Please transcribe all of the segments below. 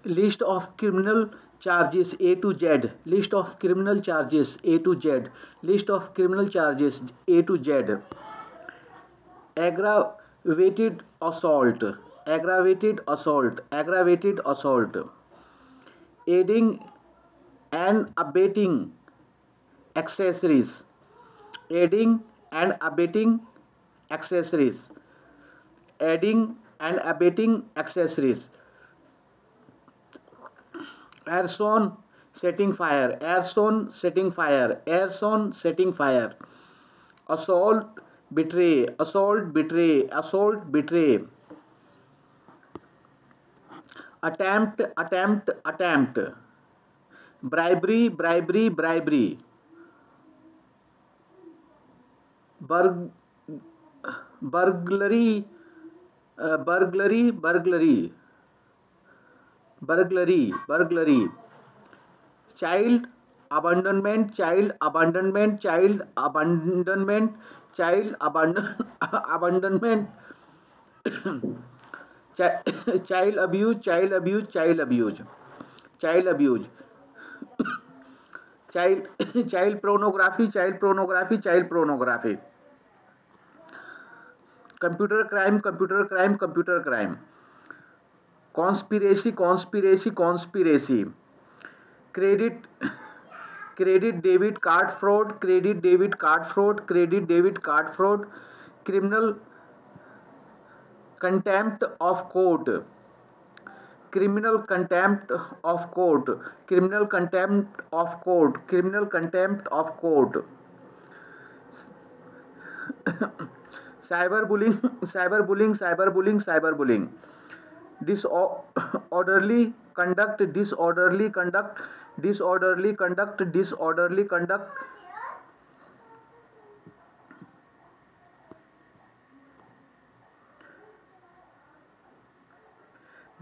List of criminal charges A to Z. List of criminal charges A to Z. List of criminal charges A to Z. Aggravated assault. Aggravated assault. Aggravated assault. Aiding and abetting accessories. Aiding and abetting accessories. Aiding and abetting accessories. Arson setting fire. Arson setting fire. Arson setting fire. Assault betray. Assault betray. Assault betray. Attempt. Attempt. Attempt. Bribery. Bribery. Bribery. Burglary. Burglary. Burglary. Burglary. Burglary. Child abandonment. Child abandonment. Child abandonment. Child abandonment. Child abuse. Child abuse. Child abuse. Child abuse. Child pornography. Child pornography. Child pornography. Computer crime. Computer crime. Computer crime. Conspiracy. Conspiracy. Conspiracy. Credit debit card fraud. Credit debit card fraud. Credit debit card fraud. Criminal contempt of court. Criminal contempt of court. Criminal contempt of court. Criminal contempt of court. Cyberbullying. Cyberbullying. Cyberbullying. Cyberbullying. Disorderly conduct. Disorderly conduct. Disorderly conduct. Disorderly conduct.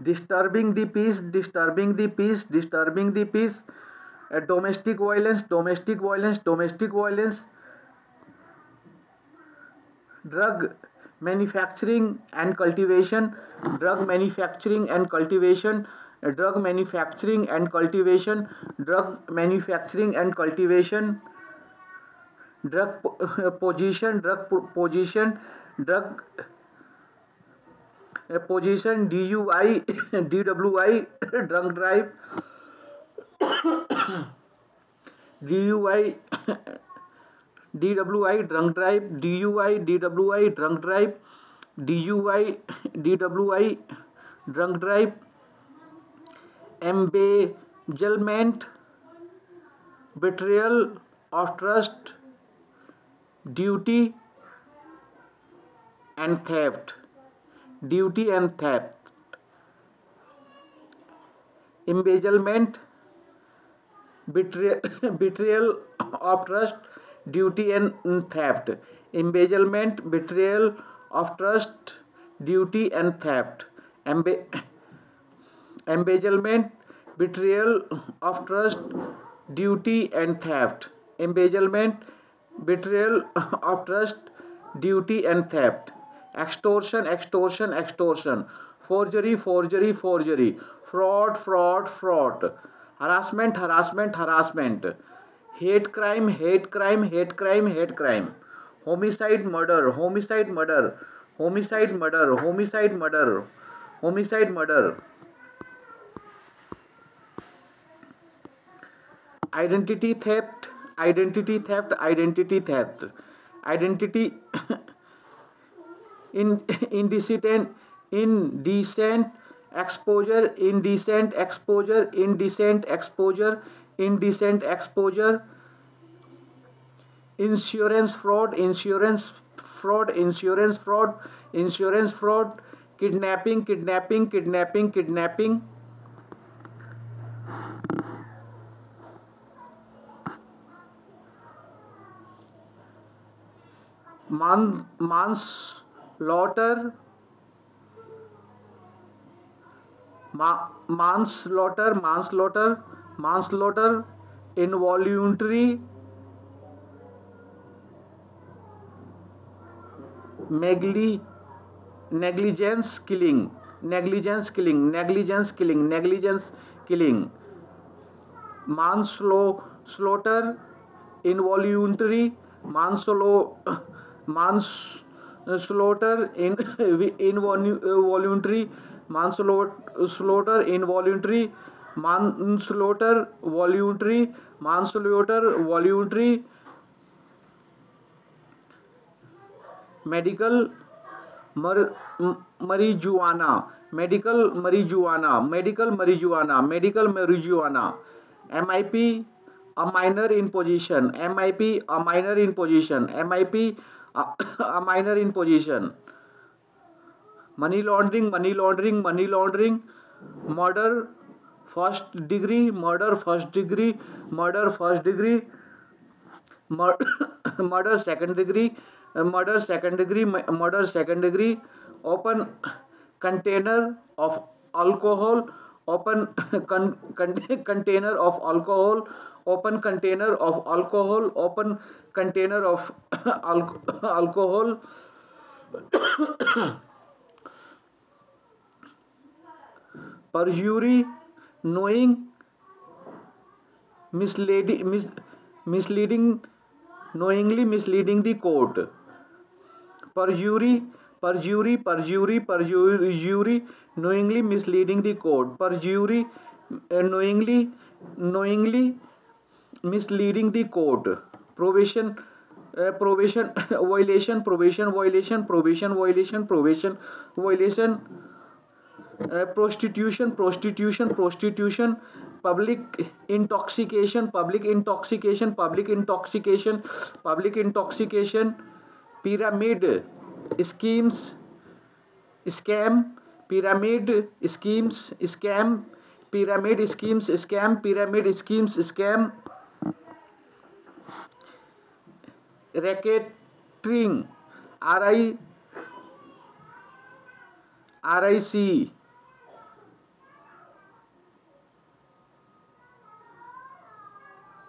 Disturbing the peace. Disturbing the peace. Disturbing the peace. Domestic violence. Domestic violence. Domestic violence. Drug manufacturing and cultivation. Drug manufacturing and cultivation. Drug manufacturing and cultivation. Drug manufacturing and cultivation. Drug position. Drug position. Drug position. DUI. DWI. Drunk drive. DUI. DWI. Drunk drive. DUI. DWI. Drunk drive. DUI. DWI. Drunk drive. Embezzlement. Betrayal of trust. Duty and theft. Duty and theft. Embezzlement. Betrayal of trust. Duty and theft. Embezzlement. Betrayal of trust. Duty and theft. Embezzlement. Betrayal of trust. Duty and theft. Embezzlement. Betrayal of trust. Duty and theft. Extortion. Extortion. Extortion. Forgery. Forgery. Forgery. Fraud. Fraud. Fraud. Harassment. Harassment. Harassment. Hate crime. Hate crime. Hate crime. Hate crime. Homicide. Murder. Homicide. Murder. Homicide. Murder. Homicide. Murder. Homicide. Murder. Identity theft. Identity theft. Identity theft. Identity indecent exposure. Indecent exposure. Indecent exposure. Indecent exposure. Insurance fraud. Insurance fraud. Insurance fraud. Insurance fraud. Kidnapping. Kidnapping. Kidnapping. Kidnapping. Manslaughter. Manslaughter. Manslaughter. Manslaughter. Involuntary negligence killing. negligence killing, manslaughter, involuntary manslaughter, involuntary manslaughter, involuntary manslaughter, voluntary, medical marijuana, MIP, a minor in position, a minor in position, money laundering, murder first degree, murder second degree, open container of alcohol, container of alcohol, alcohol, perjury, knowing, knowingly misleading the court, perjury, knowingly misleading the court, knowingly misleading the court, probation violation, prostitution, public intoxication, pyramid schemes, scam, racketeering, RIC,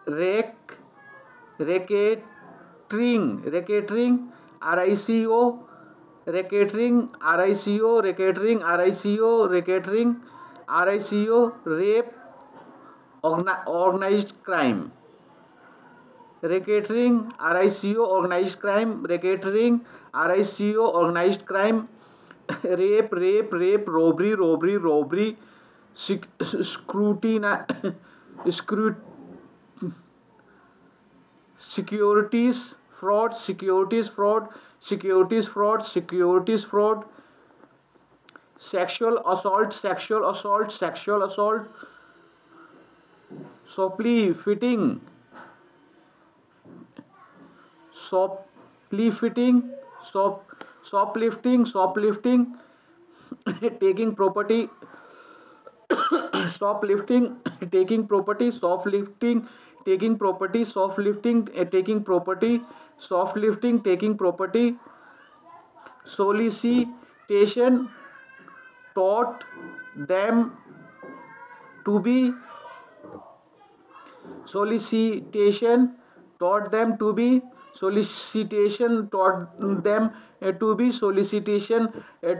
racketeering, RICO, rape, organized crime, racketeering, organized crime, rape, robbery, securities fraud, sexual assault, shoplifting, taking property, taking property, solicitation, taught them to be, solicitation taught them to be, solicitation taught them to be, solicitation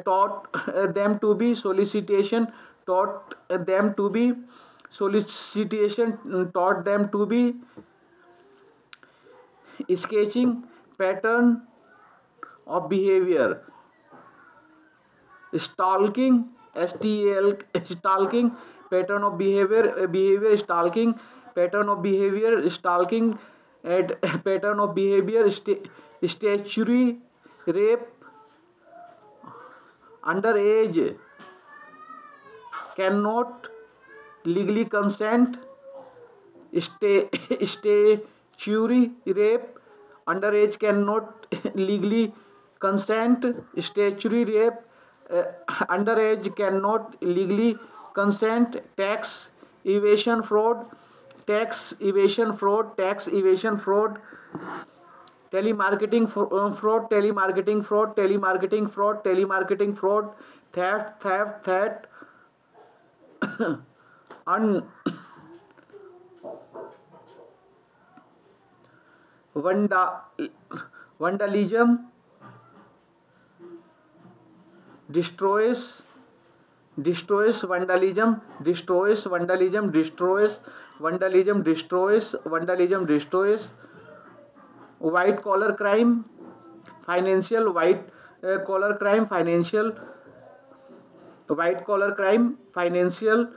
taught them to be, solicitation taught them to be, solicitation taught them to be, sketching pattern of behavior, stalking, stalking pattern of behavior, stalking pattern of behavior, stalking at pattern of behavior, statutory rape, underage cannot legally consent, statutory rape, underage cannot legally consent, statutory rape, underage cannot legally consent, tax evasion fraud, telemarketing fraud, theft, vandalism, destroys destroys vandalism, destroys vandalism, destroys vandalism, destroys vandalism, destroys white collar crime, financial white collar crime, financial white collar crime, financial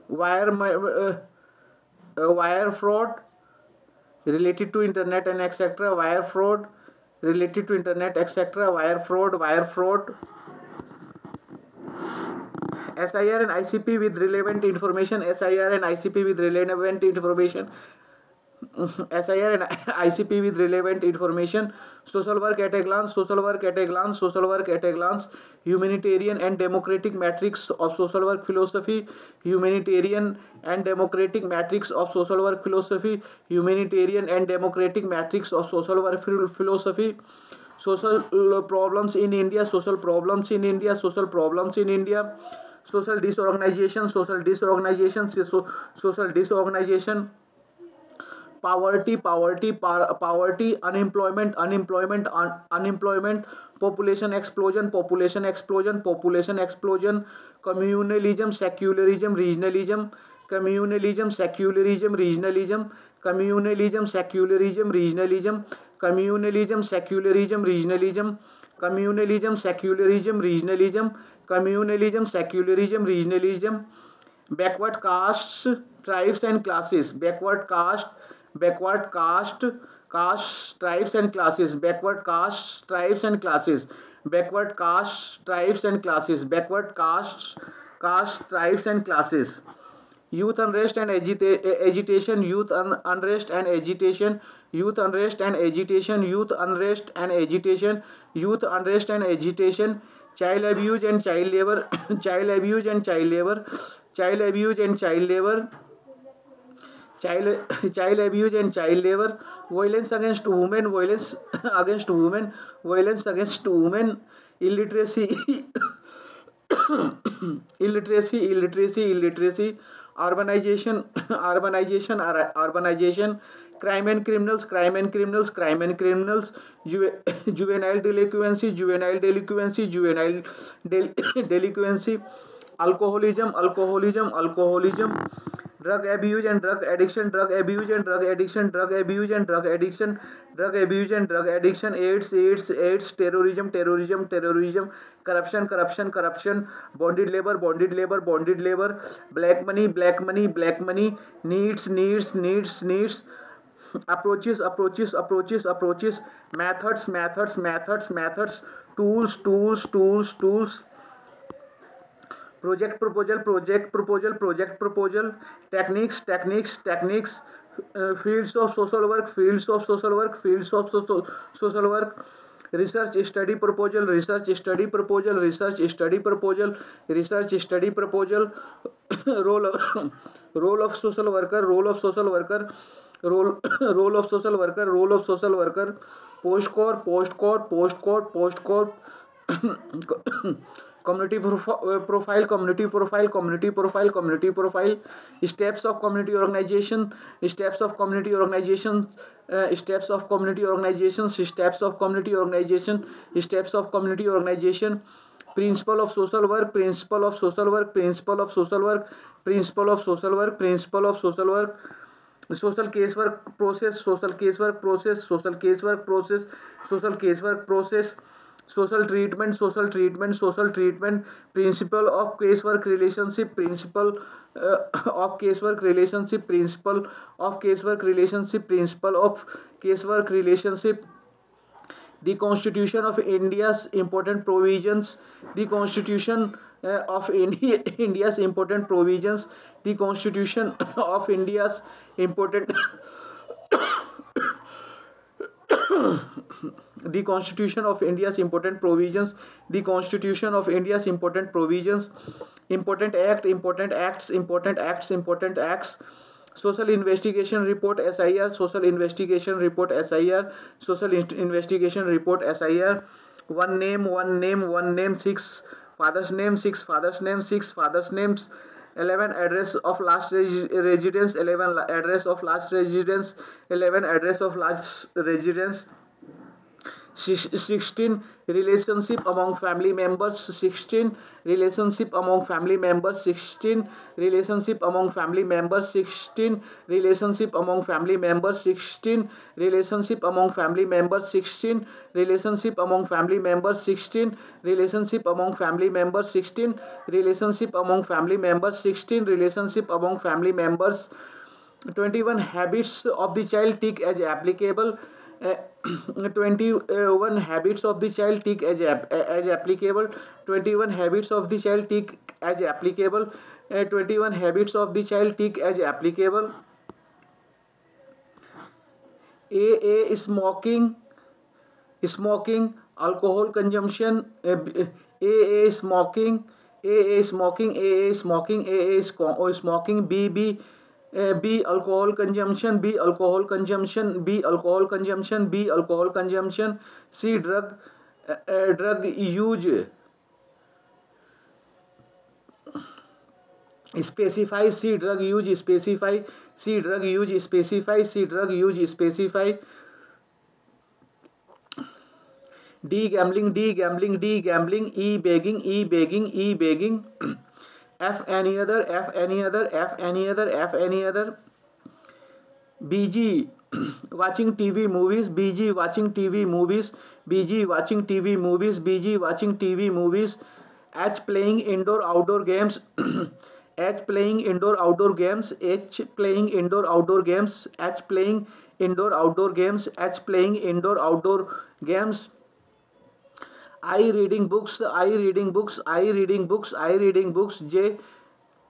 wire wire fraud related to internet and etc. Wire fraud related to internet etc. Wire fraud. SIR and ICP with relevant information. SIR and ICP with relevant information. SIR and ICP with relevant information. Social work at a glance. Social work at a glance. Social work at a glance. Humanitarian and democratic matrix of social work philosophy. Humanitarian and democratic matrix of social work philosophy. Humanitarian and democratic matrix of social work philosophy. Social problems in India. Social problems in India. Social problems in India. Social disorganization. Social disorganization. Social disorganization. Poverty, unemployment, population explosion, communalism, secularism, regionalism, communalism, secularism, regionalism, communalism, secularism, regionalism, communalism, secularism, regionalism, communalism, secularism, regionalism, communalism, secularism, regionalism, backward castes, tribes and classes, backward caste, tribes and classes, backward caste, tribes and classes, backward caste, tribes and classes, backward caste, tribes and classes. Youth unrest and agitation, youth unrest and agitation, youth unrest and agitation, youth unrest and agitation, youth unrest and agitation, child abuse and child labor, child abuse and child labor, child abuse and child labor, child abuse and child labor, violence against women, violence against women, violence against women, illiteracy, illiteracy, urbanization, crime and criminals, juvenile delinquency, delinquency, alcoholism, drug abuse and drug addiction, drug abuse and drug addiction, AIDS, terrorism, corruption, bonded labor, black money, needs, approaches, methods, tools, project proposal, techniques, fields of social work, research study proposal, role of social worker, post corp, community profile, steps of community organization, principle of social work, social casework process, social treatment, principle of casework relationship, principle of casework relationship, the Constitution of India's important provisions, the Constitution of India's important provisions, the Constitution of India's important the Constitution of India's important provisions, important acts, social investigation report SIR, one name, six fathers names, 11 address of last residence, 11 address of last residence, 16 relationship among family members. 16 relationship among family members. 16 relationship among family members. 16 relationship among family members. 16 relationship among family members. 16 relationship among family members. 16 relationship among family members. 16 relationship among family members. 16 relationship among family members. 21 habits of the child tick as applicable. 21 habits of the child tick as applicable. 21 habits of the child tick as applicable. 21 habits of the child tick as applicable. A smoking, alcohol consumption. A smoking, A smoking, A smoking, A smoking. B alcohol consumption, B alcohol consumption, B alcohol consumption, B alcohol consumption. C drug use. Specify. C drug use. Specify. C drug use. Specify. C drug use. Specify. D gambling, D gambling, D gambling. E begging, E begging, E begging. F any other, F any other, F any other, F any other. BG watching TV movies, BG watching TV movies, BG watching TV movies, BG watching TV movies. H playing indoor outdoor games. H playing indoor outdoor games. H playing indoor outdoor games. H playing indoor outdoor games. H playing indoor outdoor games. I reading books, I reading books, I reading books, I reading books. J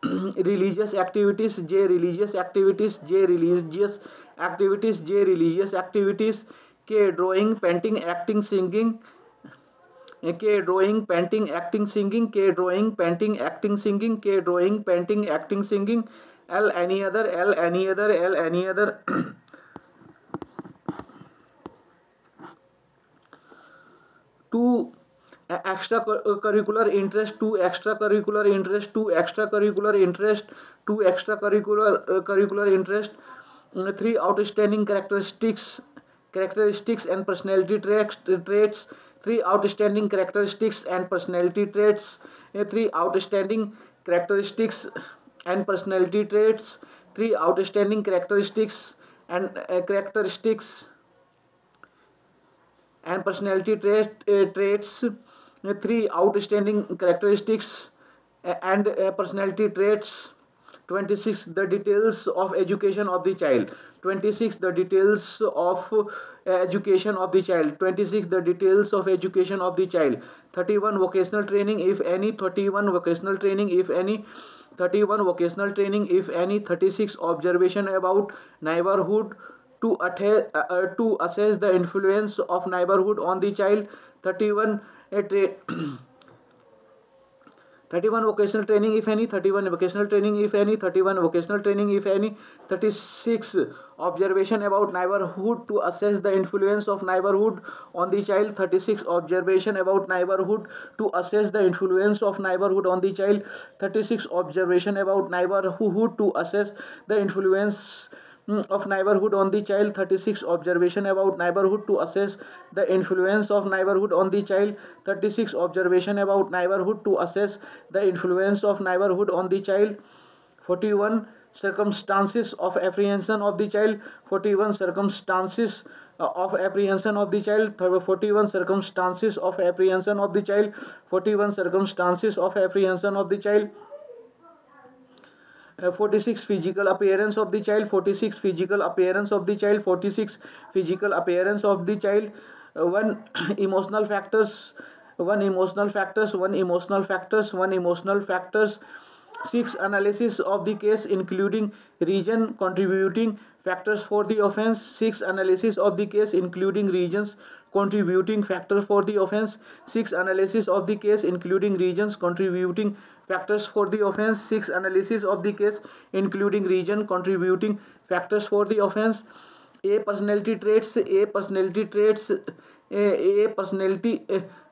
religious activities, J religious activities, J religious activities, J religious activities. K drawing, painting, acting, singing. K drawing, painting, acting, singing. K drawing, painting, acting, singing. K drawing, painting, acting, singing. L any other, L any other, L any other. 2 extracurricular interest, 2 extracurricular interest, 2 extracurricular interest, 2 extracurricular curricular interest. 3 outstanding characteristics and personality traits. 3 outstanding characteristics and personality traits. 3 outstanding characteristics and personality traits. 3 outstanding characteristics and personality traits. 3 outstanding characteristics and personality traits. 26 the details of education of the child. 26 the details of education of the child. 26 the details of education of the child. 31 vocational training if any. 31 vocational training if any. 31 vocational training if any. 36 observation about neighborhood to assess the influence of neighborhood on the child. 31 31 vocational training if any. 31 vocational training if any. 31 vocational training if any. 36 observation about neighborhood to assess the influence of neighborhood on the child. 36 observation about neighborhood to assess the influence of neighborhood on the child. 36 observation about neighborhood to assess the influence of neighborhood on the child. 36 observation about neighborhood to assess the influence of neighborhood on the child. 36 observation about neighborhood to assess the influence of neighborhood on the child. 41 circumstances of apprehension of the child. 41 circumstances of apprehension of the child. 41 circumstances of apprehension of the child. 41 circumstances of apprehension of the child. 46 physical appearance of the child. 46 physical appearance of the child. 46 physical appearance of the child. 1 emotional factors. 1 emotional factors. 1 emotional factors. 1 emotional factors. 6 analysis of the case including region contributing factors for the offense. 6 analysis of the case including regions contributing factors for the offense. 6 analysis of the case including regions contributing factors for the offense. 6 analysis of the case including region contributing factors for the offense. A personality traits. A personality traits. A personality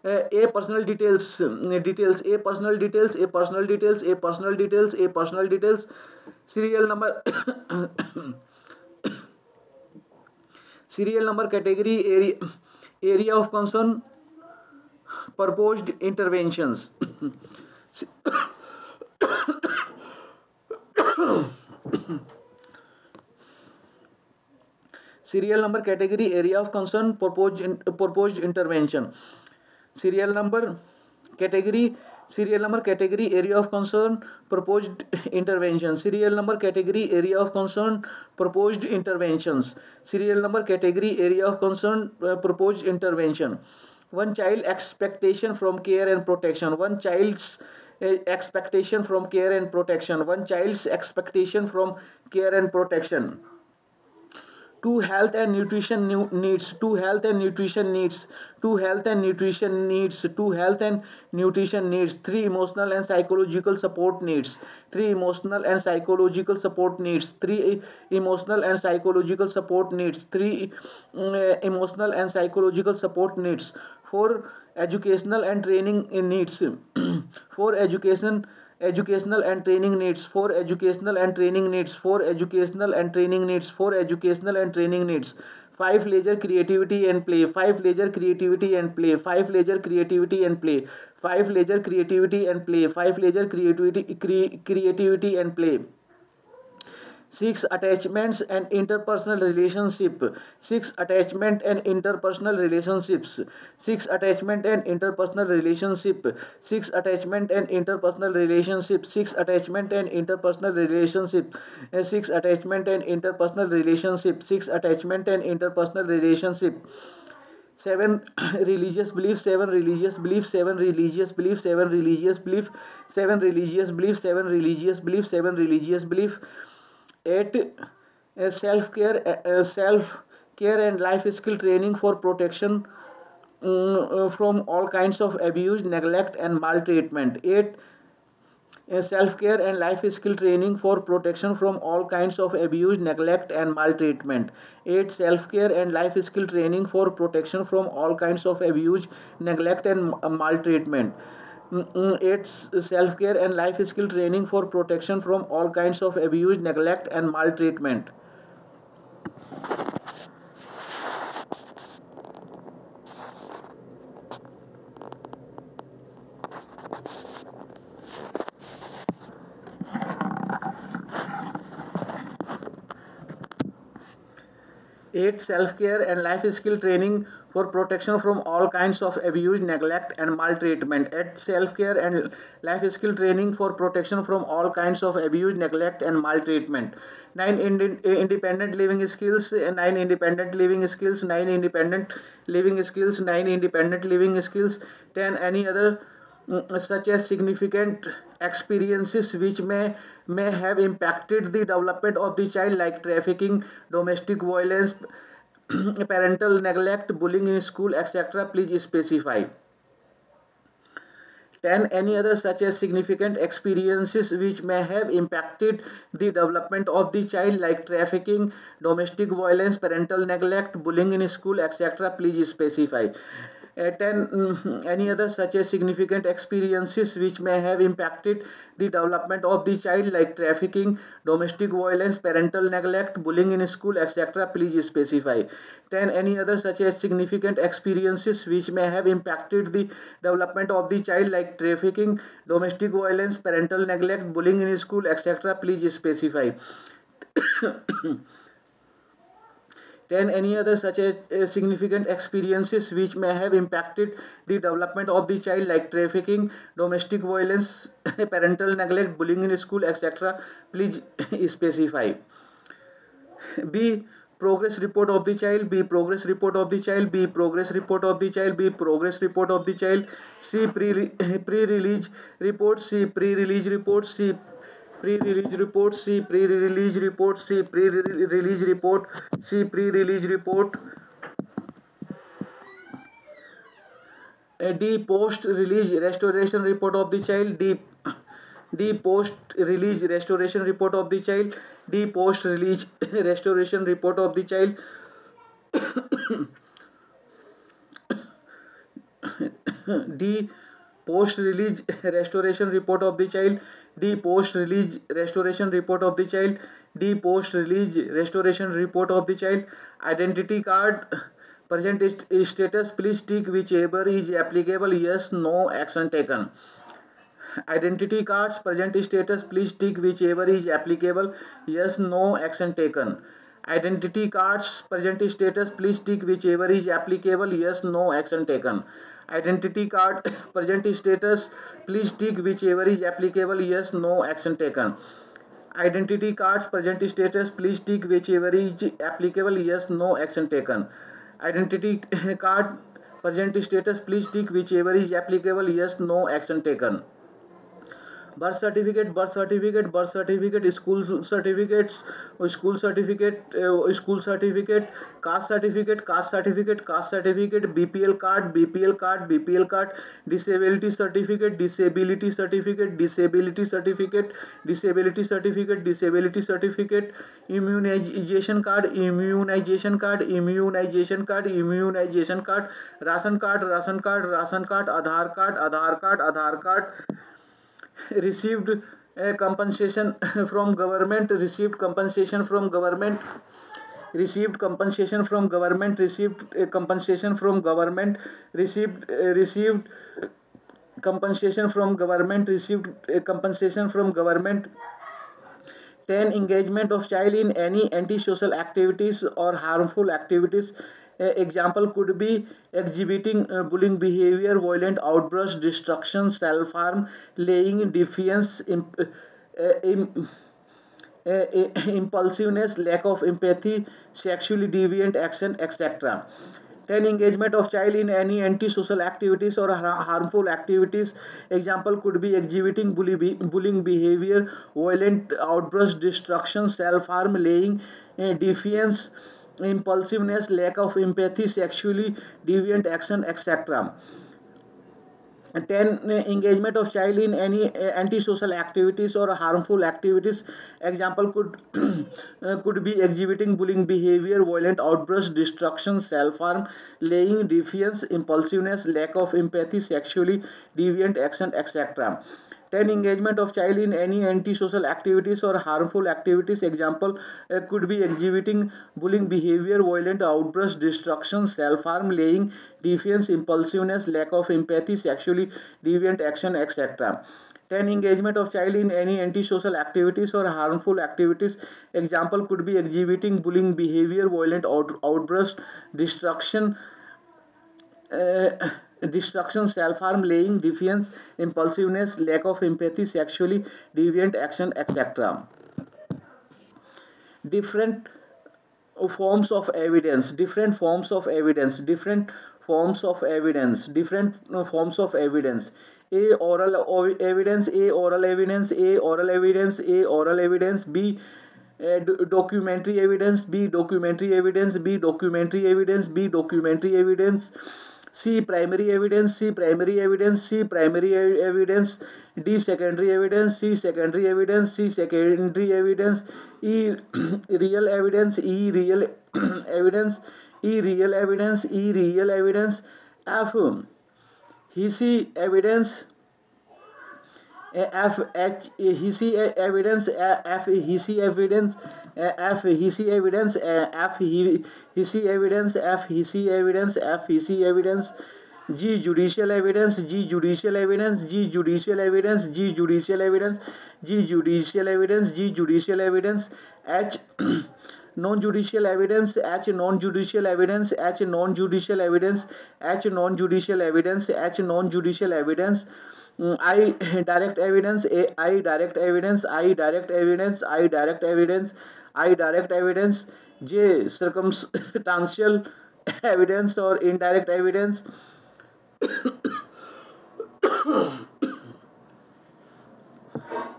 A personal details. Details. A personal details. A personal details. A personal details. A personal details. Serial number. Serial number category area. area of concern, proposed interventions. Serial number, category, area of concern, proposed intervention. Serial number, category, serial number, category, area of concern, proposed intervention. Serial number, category, area of concern, proposed interventions. Serial number, category, area of concern, proposed intervention. One child expectation from care and protection. One child's expectation from care and protection. One child's expectation from care and protection. Two health and nutrition needs. Two health and nutrition needs. Two health and nutrition needs. Two health and nutrition needs. Three emotional and psychological support needs. Three emotional and psychological support needs. Three emotional and psychological support needs. Three emotional and psychological support needs. Four educational and training needs. Four educational and training needs. For educational and training needs. For educational and training needs. For educational and training needs. Five, leisure, creativity and play. Five, leisure, creativity and play. Five, leisure, creativity and play. Five, leisure, creativity and play. Five, leisure, creativity and play. Six, attachments and interpersonal relationship. Six, attachment and interpersonal relationships. Six, attachment and interpersonal relationship. Six, attachment and interpersonal relationship. Six, attachment and interpersonal relationship. Six, attachment and interpersonal relationship. Six, attachment and interpersonal relationship. Seven, religious beliefs. Seven, religious beliefs. Seven, religious beliefs. Seven, religious belief. Seven, religious beliefs. Seven, religious beliefs. Seven, religious belief. 8, self care and life skill training for protection from all kinds of abuse, neglect and maltreatment. 8, self-care and life skill training for protection from all kinds of abuse, neglect and maltreatment. 8, self-care and life skill training for protection from all kinds of abuse, neglect and maltreatment. 8, self-care and life skill training for protection from all kinds of abuse, neglect and maltreatment. Eight, self-care and life skill training for protection from all kinds of abuse, neglect and maltreatment. 8, self-care and life skill training for protection from all kinds of abuse, neglect and maltreatment. 9, independent living skills. 9, independent living skills. 9, independent living skills. 9, independent living skills. 10, any other such as significant experiences which may have impacted the development of the child, like trafficking, domestic violence, parental neglect, bullying in school, etc. Please specify. 10, any other such as significant experiences which may have impacted the development of the child, like trafficking, domestic violence, parental neglect, bullying in school, etc. Please specify. 10, any other such as significant experiences which may have impacted the development of the child, like trafficking, domestic violence, parental neglect, bullying in school, etc. Please specify. 10, any other such as significant experiences which may have impacted the development of the child, like trafficking, domestic violence, parental neglect, bullying in school, etc. Please specify. 10, any other such as significant experiences which may have impacted the development of the child, like trafficking, domestic violence, parental neglect, bullying in school, etc. Please specify. B, progress report of the child. B, progress report of the child. B, progress report of the child. B, progress report of the child. C, pre-release report. C, pre-release report. C, pre-release report. C, pre-release report. C, pre-release report. C, pre-release report. D, post-release restoration report of the child. D, post-release restoration report of the child. D, post-release restoration report of the child. D, post-release restoration report of the child. D, post-release restoration report of the child. D, post-release restoration report of the child. Identity card, Present status, please tick whichever is applicable. Yes, no, action taken. Identity cards, present status, please tick whichever is applicable. Yes, no, action taken. Identity cards, present status, please tick whichever is applicable. Yes, no, action taken. Identity card, present status, please tick whichever is applicable. Yes, no, action taken. Identity cards, present status, please tick whichever is applicable. Yes, no, action taken. Identity card, present status, please tick whichever is applicable. Yes, no, action taken. Birth certificate, birth certificate, birth certificate, school certificate, school certificate, caste certificate, caste certificate, caste certificate, BPL card, BPL card, BPL card, disability certificate, disability certificate, disability certificate, disability certificate, disability certificate, immunization card, immunization card, immunization card, immunization card, ration card, ration card, ration card, Aadhaar card, Aadhaar card, Aadhaar card, received compensation from government, received compensation from government, received compensation from government, received compensation from government, received compensation from government, received compensation from government. 10. Engagement of child in any antisocial activities or harmful activities. Example could be exhibiting bullying behavior, violent outbursts, destruction, self-harm, laying defiance, impulsiveness, lack of empathy, sexually deviant action, etc. 10. Engagement of child in any antisocial activities or harmful activities. Example could be exhibiting bullying behavior, violent outbursts, destruction, self-harm, laying defiance, impulsiveness, lack of empathy, sexually deviant action, etc. 10. Engagement of child in any antisocial activities or harmful activities. Example could could be exhibiting bullying behavior, violent outbursts, destruction, self-harm, laying defiance, impulsiveness, lack of empathy, sexually deviant action, etc. 10. Engagement of child in any antisocial activities or harmful activities. Example could be exhibiting bullying behavior, violent outbursts, destruction, self-harm, laying defiance, impulsiveness, lack of empathy, sexually deviant action, etc. 10. Engagement of child in any antisocial activities or harmful activities. Example could be exhibiting bullying behavior, violent outbursts, destruction, self-harm, laying defiance, impulsiveness, lack of empathy, sexually deviant action, etc. Different forms of evidence, different forms of evidence, different forms of evidence, different forms of evidence. A. Oral evidence, A. Oral evidence, A. Oral evidence, A. Oral evidence, B. Documentary evidence, B. Documentary evidence, B. Documentary evidence, B. Documentary evidence, C. Primary evidence, C. Primary evidence, C. Primary evidence, D. Secondary evidence, C. Secondary evidence, C. Secondary evidence, E. Real evidence, E. Real evidence, E. Real evidence, E. Real evidence, F. Hissy evidence, F H hissy evidence, F hissy evidence, F hissy evidence, F hissy evidence, F hissy evidence, F hissy evidence, G judicial evidence, G judicial evidence, G judicial evidence, G judicial evidence, G judicial evidence, G judicial evidence, H non-judicial evidence, H non-judicial evidence, H non-judicial evidence, H non-judicial evidence, H non-judicial evidence, I direct evidence, I direct evidence, I direct evidence, I direct evidence, I direct evidence, J circumstantial evidence or indirect evidence,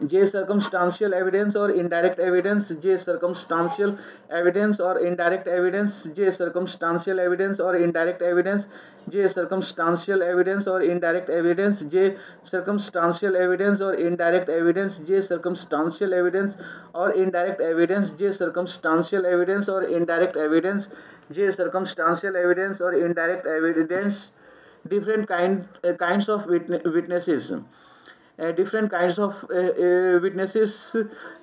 J circumstantial evidence or indirect evidence, J circumstantial evidence or indirect evidence, J circumstantial evidence or indirect evidence, J circumstantial evidence or indirect evidence, J circumstantial evidence or indirect evidence, J circumstantial evidence or indirect evidence, J circumstantial evidence or indirect evidence, J circumstantial evidence or indirect evidence. Different kinds of witnesses. different kinds of witnesses,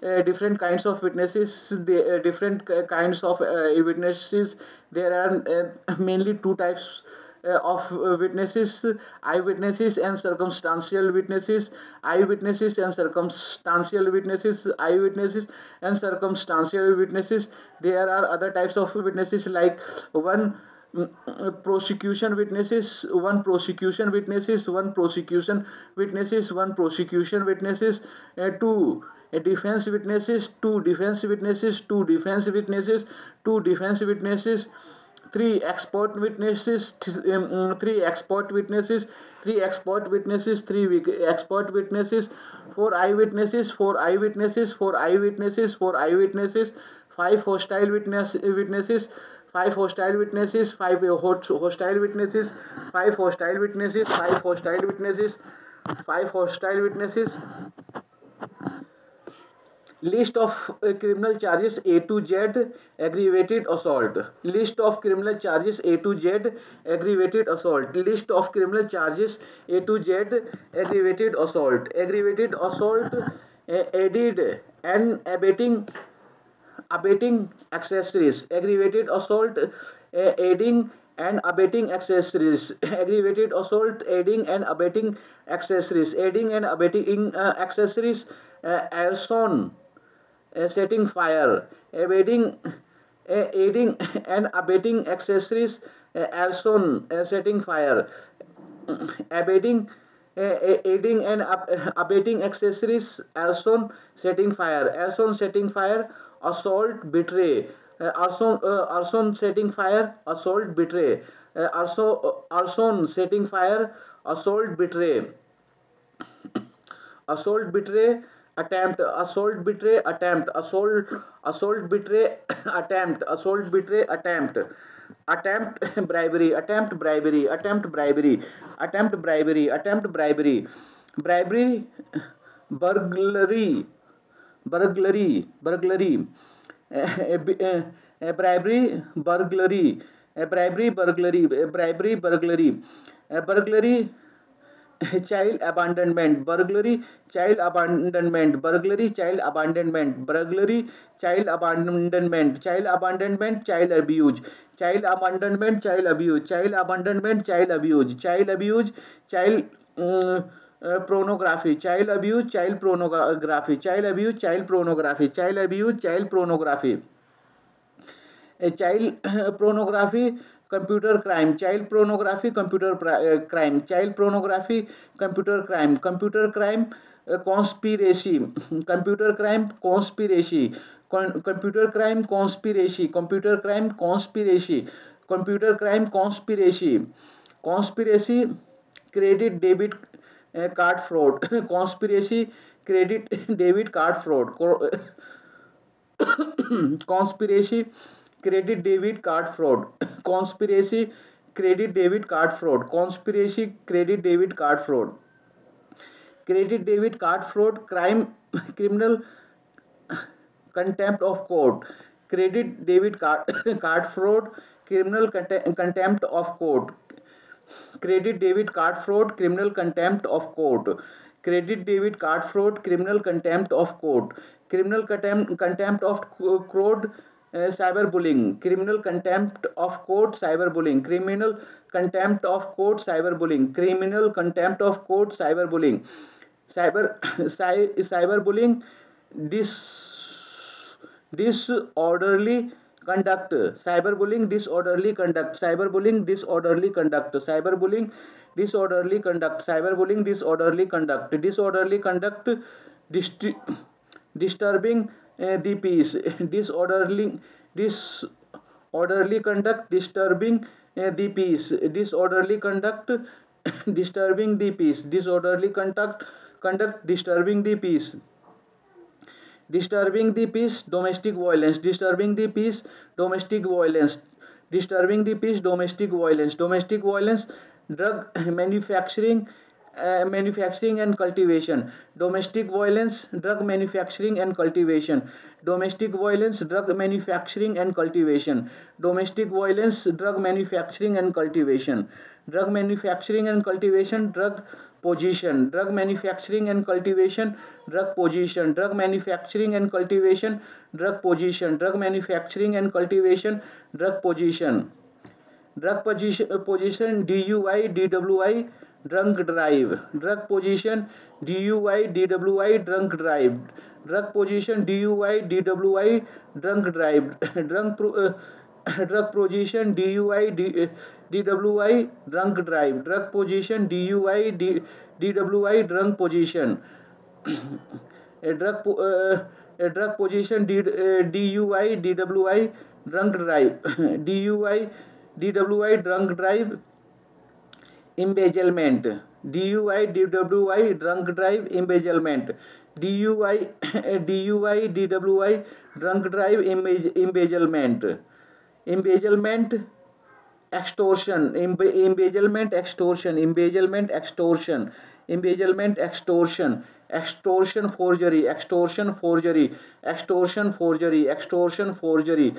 different kinds of witnesses, different kinds of witnesses. There are mainly two types of witnesses: eyewitnesses and circumstantial witnesses. Eyewitnesses and circumstantial witnesses. Eyewitnesses and circumstantial witnesses. There are other types of witnesses like one prosecution witnesses, one prosecution witnesses, one prosecution witnesses, one prosecution witnesses, two defense witnesses, two defense witnesses, two defense witnesses, two defense witnesses, three expert witnesses, three expert witnesses, three expert witnesses, three expert witnesses, four eyewitnesses, four eyewitnesses, four eyewitnesses, four eyewitnesses, five hostile witnesses, five hostile witnesses, five hostile witnesses, five hostile witnesses, five hostile witnesses, five hostile witnesses. List of criminal charges A to Z aggravated assault. List of criminal charges A to Z aggravated assault. List of criminal charges A to Z aggravated assault. Aggravated assault, aided and abetting accessories. Aggravated assault, aiding and abetting accessories. Aggravated assault, aiding and abetting accessories. Aiding and abetting accessories. Arson, setting fire. Aiding and abetting accessories. Arson, setting fire. Aiding and abetting accessories. Arson, setting fire. Arson, setting fire. Assault, betray. Arson, setting fire. Assault, betray. Arson, setting fire. Assault, betray. Assault, betray, attempt. Assault, betray, attempt. Assault, betray, attempt. Assault, betray, attempt. Attempt bribery. Attempt bribery. Attempt bribery. Attempt bribery. Attempt bribery. Bribery, burglary. Burglary. Burglary. Bribery, burglary. Bribery, burglary. Bribery, burglary. Burglary, child abandonment. Burglary, child abandonment. Burglary, child abandonment. Burglary, child abandonment. Child abandonment, child abuse. Child abandonment, child abuse. Child abandonment, child abuse. Child abuse, child pornography. Child abuse, child pornography. Child abuse, child pornography. Child abuse, child pornography. A child pornography, computer crime. Child pornography, computer crime. Child pornography, computer crime. Computer crime, conspiracy. Computer crime, conspiracy. Computer crime, conspiracy. Computer crime, conspiracy. Computer crime, conspiracy. Conspiracy, credit debit card fraud. Conspiracy, credit debit card fraud. Conspiracy, credit debit card fraud. Conspiracy, credit debit card fraud. Conspiracy, credit debit card fraud. Credit debit card fraud, crime, criminal contempt of court. Credit debit card fraud, criminal contempt of court. Credit debit card fraud, criminal contempt of court. Credit debit card fraud, criminal contempt of court. Criminal contempt of court, cyberbullying. Criminal contempt of court, cyberbullying. Criminal contempt of court, cyberbullying. Criminal contempt of court, cyberbullying. Cyberbullying, disorderly conduct. Cyberbullying, disorderly conduct. Cyberbullying, disorderly conduct. Cyberbullying, disorderly conduct. Cyberbullying, disorderly conduct. Disorderly conduct, disturbing the peace. Disorderly conduct, disturbing the peace. Disorderly conduct, disturbing the peace. Disorderly conduct, disturbing the peace. Disturbing the peace, domestic violence. Disturbing the peace, domestic violence. Disturbing the peace, domestic violence. Domestic violence, drug manufacturing, manufacturing and cultivation. Domestic violence, drug manufacturing and cultivation. Domestic violence, drug manufacturing and cultivation. Domestic violence, drug manufacturing and cultivation. Drug manufacturing and cultivation, drug position, drug manufacturing and cultivation, drug position, drug manufacturing and cultivation, drug position, drug manufacturing and cultivation, drug position, drug position, DUI, DWI, drunk drive, drug position, DUI, DWI, drunk drive, drug position, DUI, DWI, drunk drive, drug position, DUI, DWI, drunk drive, drug position, DUI, DWI, drunk position, a drug position, DUI, DWI, drunk drive, DUI, DWI, drunk drive, embezzlement, DUI, DWI, drunk drive, embezzlement, DUI, DUI, DWI, drunk drive, embezzlement, embezzlement, extortion, embezzlement, extortion, embezzlement, extortion, embezzlement, extortion, extortion, forgery, extortion, forgery, extortion, forgery, extortion, forgery,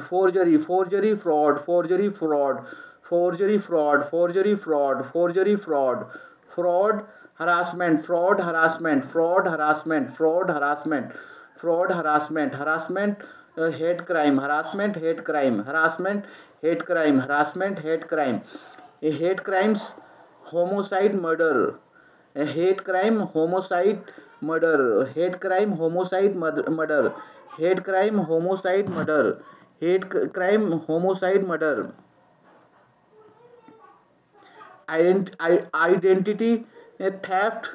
forgery, forgery, fraud, forgery, fraud, forgery, fraud, forgery, fraud, forgery, fraud, fraud, harassment, fraud, harassment, fraud, harassment, fraud, harassment, fraud, harassment, harassment, hate crime, harassment, hate crime, harassment, hate crime, harassment, hate crime, hate crimes, homicide, murder, hate crime, homicide, murder, hate crime, homicide, murder, hate crime, homicide, murder, hate crime, homicide, murder, identity theft,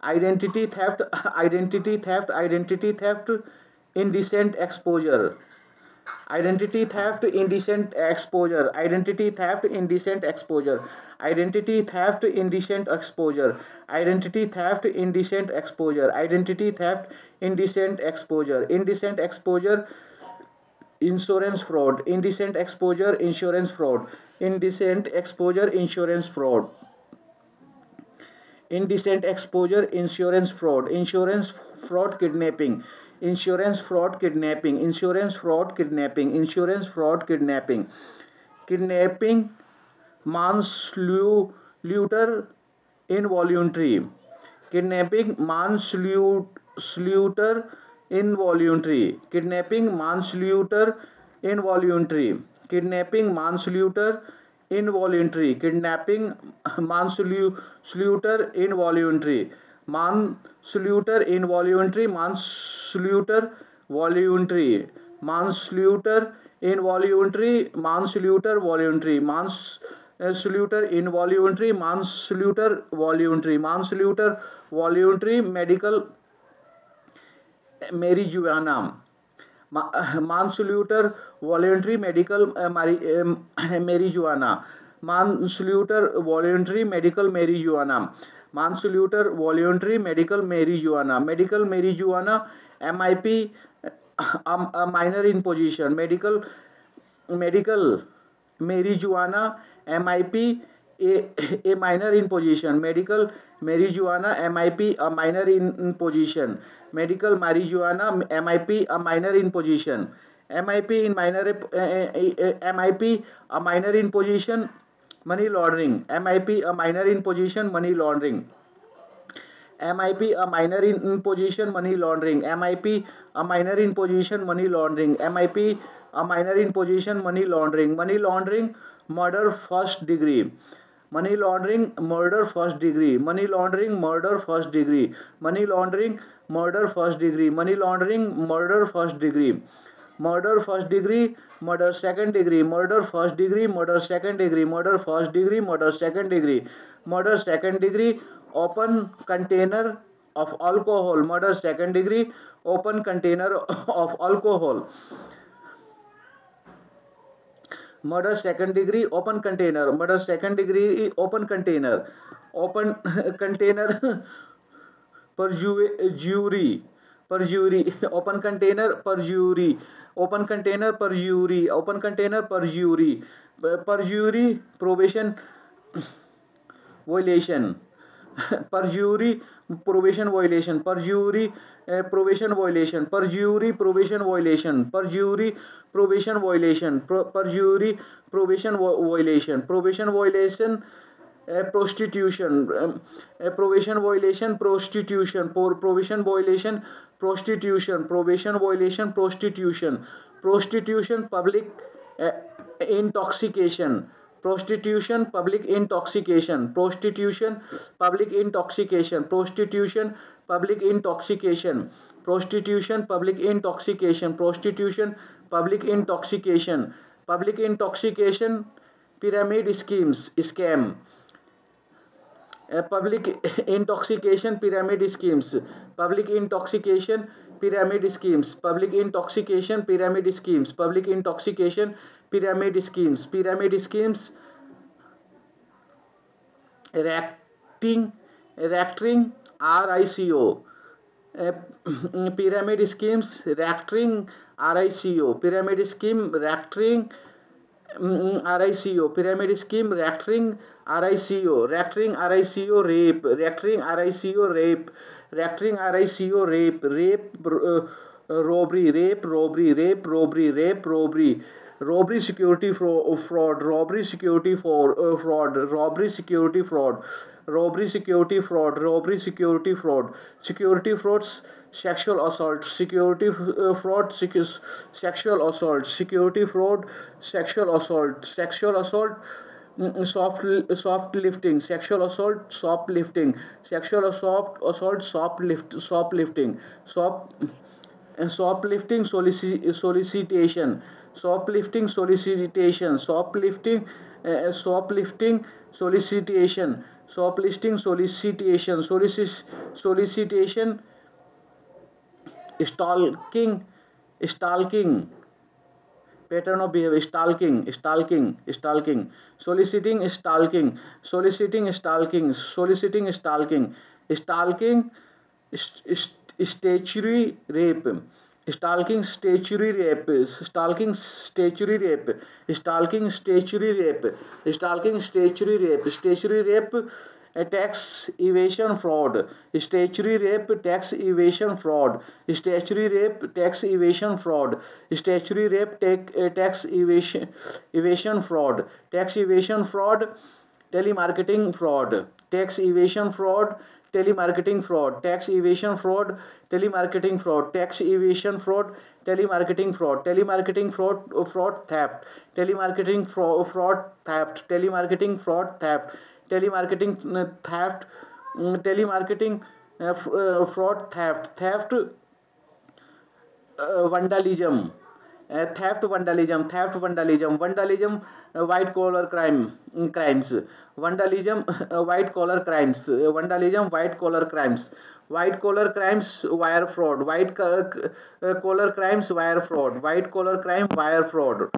identity theft, identity theft, identity theft, indecent exposure, identity theft, indecent exposure, identity theft, indecent exposure, identity theft, indecent exposure, identity theft, indecent exposure, identity theft, indecent exposure, indecent exposure, insurance fraud, indecent exposure, insurance fraud, indecent exposure, insurance fraud, indecent exposure, insurance fraud, insurance fraud, kidnapping, insurance fraud, kidnapping, insurance fraud, kidnapping, insurance fraud, kidnapping, kidnapping, manslaughter, involuntary, kidnapping, manslaughter, involuntary, kidnapping, manslaughter, involuntary, kidnapping, manslaughter, involuntary, kidnapping, manslaughter, involuntary, manslaughter, involuntary, manslaughter, voluntary, manslaughter, involuntary, manslaughter, voluntary, manslaughter, involuntary, manslaughter, voluntary, manslaughter, voluntary, medical marijuana, manslaughter, voluntary, medical marijuana, manslaughter, voluntary, medical marijuana, manslaughter, voluntary, medical marijuana, medical marijuana, MIP, a minor in possession, medical marijuana, MIP, a minor in possession, medical marijuana, MIP, a minor in possession, medical marijuana, MIP, a minor in possession, MIP in minor, MIP, a minor in possession, money laundering, MIP, a minor in possession, money laundering, MIP, a minor in possession, money laundering, MIP, a minor in possession, money laundering, MIP, a minor in possession, money laundering, money laundering, murder first degree, money laundering, murder first degree, money laundering, murder first degree, money laundering, murder first degree, money laundering, murder first degree, murder first degree, murder second degree, murder first degree, murder second degree, murder first degree, murder second degree, murder second degree, open container of alcohol, murder second degree, open container of alcohol, murder second degree, open container, murder second degree, open container, open container, perjury, perjury, open container, perjury, open container, perjury, open container, perjury, perjury, probation violation, perjury probation violation, perjury probation violation, perjury probation violation, perjury probation violation, perjury probation violation, probation violation, prostitution, probation violation, prostitution, probation violation, prostitution, probation violation, prostitution, prostitution, public intoxication, prostitution, public intoxication, prostitution, public intoxication, prostitution, public intoxication, prostitution, public intoxication, prostitution, public intoxication, public intoxication, pyramid schemes, scam, public intoxication, pyramid schemes, public intoxication, pyramid schemes, public intoxication, pyramid schemes, public intoxication, pyramid schemes, pyramid schemes, racking, racking, RICO, pyramid schemes, racking, RICO, pyramid scheme, racking, RICO, pyramid scheme, racking, RICO, racking, RICO, rape, racking, RICO, rape, racking, RICO, rape, rape, robbery, rape, robbery, rape, robbery, rape, robbery, robbery, security fraud, robbery, security fraud, robbery, security fraud, robbery, security fraud, robbery, security fraud, security frauds, sexual assault, security fraud, sexual assault, security fraud, sexual assault, sexual assault, soft lifting, sexual assault, soft lifting, sexual assault, soft lifting, shoplifting, solicitation, shoplifting, solicitation, shoplifting, shoplifting, solicitation, shoplifting, solicitation, solicitation, stalking, stalking, pattern of behavior, stalking, stalking, stalking, soliciting, stalking, soliciting, stalking, soliciting, stalking, stalking, statutory rape, stalking, statutory rape, stalking, statutory rape, stalking, statutory rape, stalking, statutory rape, statutory rape, tax evasion fraud, statutory rape, tax evasion fraud, statutory rape, tax evasion fraud, statutory rape, tax evasion fraud, tax evasion fraud, telemarketing fraud, tax evasion fraud, telemarketing fraud, tax evasion fraud, telemarketing fraud, tax evasion fraud, telemarketing fraud, telemarketing fraud, fraud theft, telemarketing fraud theft, telemarketing fraud theft, telemarketing theft, telemarketing fraud theft, theft, vandalism, theft, vandalism, theft, vandalism, vandalism, white collar crimes, vandalism, white collar crimes, vandalism, white collar crimes, white collar crimes, wire fraud, white collar crimes, wire fraud, white collar crime, wire fraud,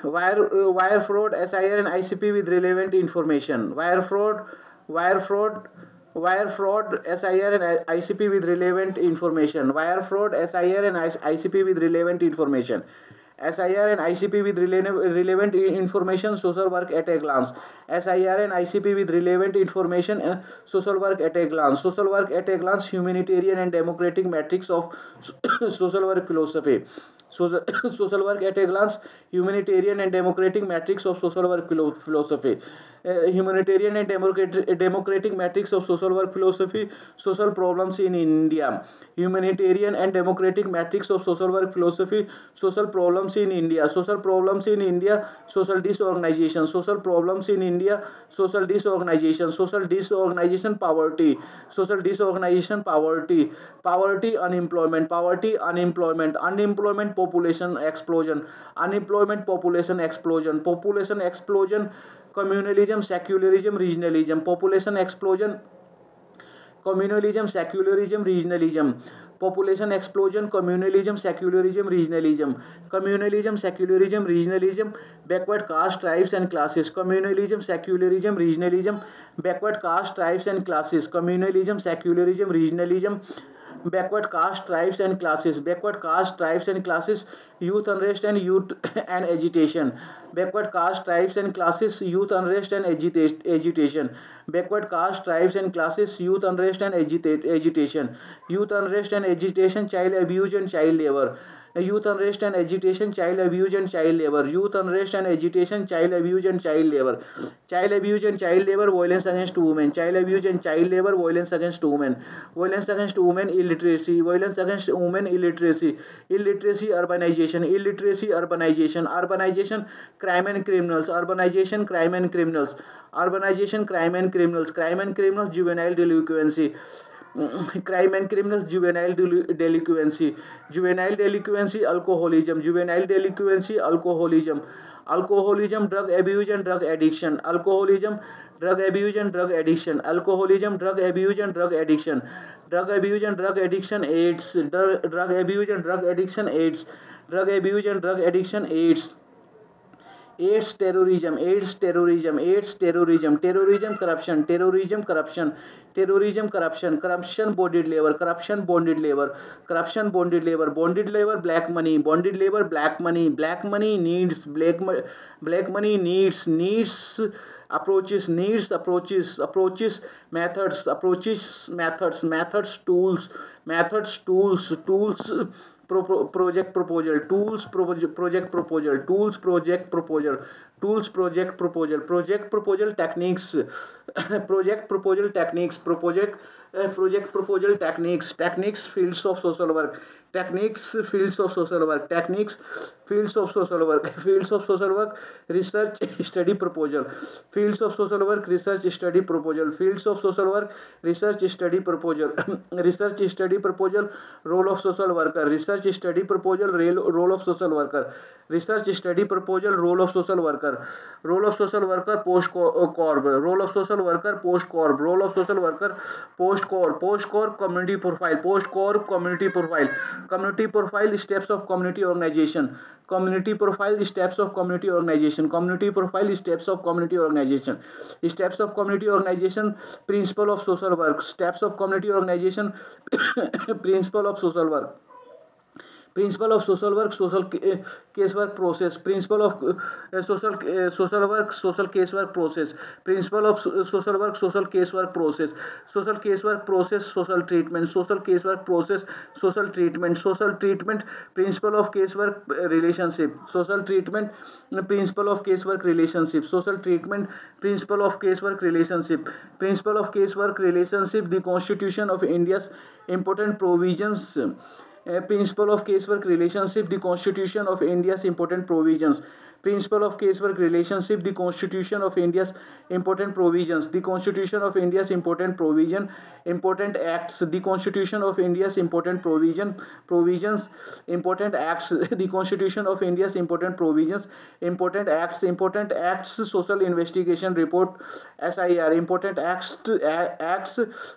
wire fraud, SIR and ICP with relevant information, wire fraud, wire fraud, wire fraud, SIR and ICP with relevant information, wire fraud, SIR and ICP with relevant information, SIR and ICP with relevant information, social work at a glance, SIR and ICP with relevant information, social work at a glance, social work at a glance, humanitarian and democratic metrics of social work philosophy, social work at a glance, humanitarian and democratic metrics of social work philosophy, humanitarian and democratic metrics of social work philosophy, social problems in India, humanitarian and democratic metrics of social work philosophy, social problems in India, social problems in India, social disorganization, social problems in India, social disorganization, social disorganization, poverty, social disorganization, poverty, poverty, unemployment, poverty, unemployment, unemployment, population explosion, unemployment, population explosion, population explosion, communalism, secularism, regionalism, population explosion, communalism, secularism, regionalism, population explosion, communalism, secularism, regionalism, communalism, secularism, regionalism, backward caste, tribes and classes, communalism, secularism, regionalism, backward caste, tribes and classes, communalism, secularism, regionalism, backward caste tribes and classes, backward caste tribes and classes, youth unrest and youth and agitation, backward caste tribes and classes, youth unrest and agitation, backward caste tribes and classes, youth unrest and agitation, youth unrest and agitation, child abuse and child labor, youth unrest and agitation, child abuse and child labor, youth unrest and agitation, child abuse and child labor, child abuse and child labor, violence against women, child abuse and child labor, violence against women, violence against women, illiteracy, violence against women, illiteracy, illiteracy, urbanization, illiteracy, urbanization, urbanization, crime and criminals, urbanization, crime and criminals, urbanization, crime and criminals, crime and criminals, juvenile delinquency, crime and criminals, juvenile delinquency, juvenile delinquency, alcoholism, juvenile delinquency, alcoholism, alcoholism, drug abuse and drug addiction, alcoholism, drug abuse and drug addiction, alcoholism, drug abuse and drug addiction, drug abuse and drug addiction, AIDS, drug abuse and drug addiction, AIDS, drug abuse and drug addiction, AIDS, AIDS, terrorism, AIDS, terrorism, AIDS, terrorism, terrorism, corruption, terrorism, corruption, terrorism, corruption, corruption, bonded labor, corruption, bonded labor, corruption, bonded labor, bonded labor, black money, bonded labor, black money, black money needs, black money needs approaches, needs approaches, approaches, methods, approaches, methods, tools, tools, project proposal, tools, project proposal, tools, project proposal, tools, project proposal, project proposal techniques, project proposal techniques, project proposal techniques, techniques, fields of social work, techniques, fields of social work, techniques, fields of social work, fields of social work, research study proposal, fields of social work, research study proposal, fields of social work, research study proposal, research study proposal, role of social worker, research study proposal, role of social worker, research study proposal, role of social worker, role of social worker, post corp, role of social worker, post corp, role of social worker, post corp, community profile, post corp, community profile, community profile, steps of community organization, community profile, steps of community organization, community profile, steps of community organization, steps of community organization, principle of social work, steps of community organization, principle of social work, principle of social work, social case work process, principle of social work, social case work process, principle of social work, social case work process, social case work process, social treatment, social case work process, social treatment, principle of case work relationship, social treatment, principle of case work relationship, social treatment, principle of case work relationship, principle of case work relationship, the Constitution of India's important provisions, principle of casework relationship, the Constitution of India's important provisions, principle of casework relationship, the Constitution of India's important provisions, the Constitution of India's important provision, important acts, the Constitution of India's important provisions, important acts, the Constitution of India's important provisions, important acts, social investigation report, SIR, important acts,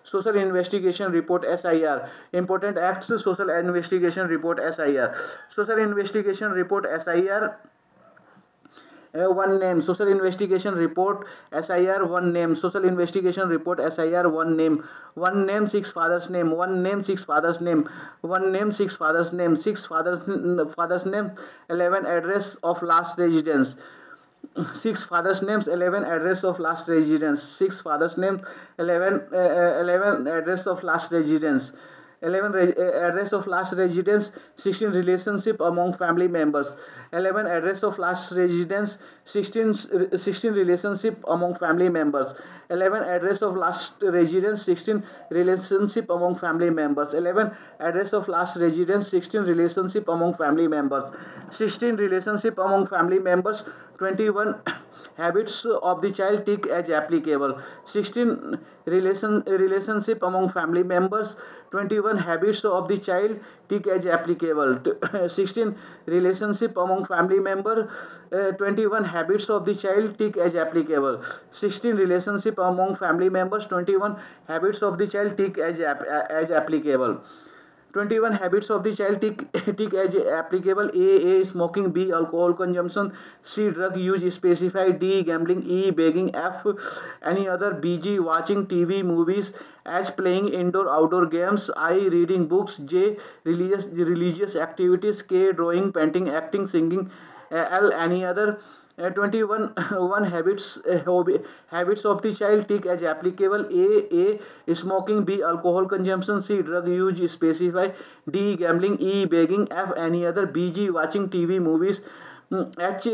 social investigation report, SIR, important acts, social investigation report, SIR, social investigation report, SIR, one name, social investigation report, SIR, one name, social investigation report, SIR, one name, six fathers name, one name, six fathers name, one name, six fathers name, six fathers name, 11 address of last residence, six fathers names, 11 address of last residence, six fathers names, 11 address of last residence, 11 address of last residence, 16 relationship among family members, 11 address of last residence, 16 relationship among family members, 11 address of last residence, 16 relationship among family members, 11 address of last residence, 16 relationship among family members, 16 relationship among family members, 21 habits of the child take as applicable, 16 relationship among family members, 21 habits of the child take as applicable, 16 relationship among family member, 21 habits of the child take as applicable, 16 relationship among family members, 21 habits of the child take as applicable. 21 habits of the child. Tick as applicable. A. Smoking. B. Alcohol consumption. C. Drug use specified. D. Gambling. E. Begging. F. Any other. BG. Watching TV movies. H. Playing indoor outdoor games. I. Reading books. J. Religious activities. K. Drawing, painting, acting, singing. L. Any other. 21 one habits of the child. Tick as applicable. A. Smoking. B. Alcohol consumption. C. Drug use specify. D. Gambling. E. Begging. F. Any other. BG. Watching TV movies. H.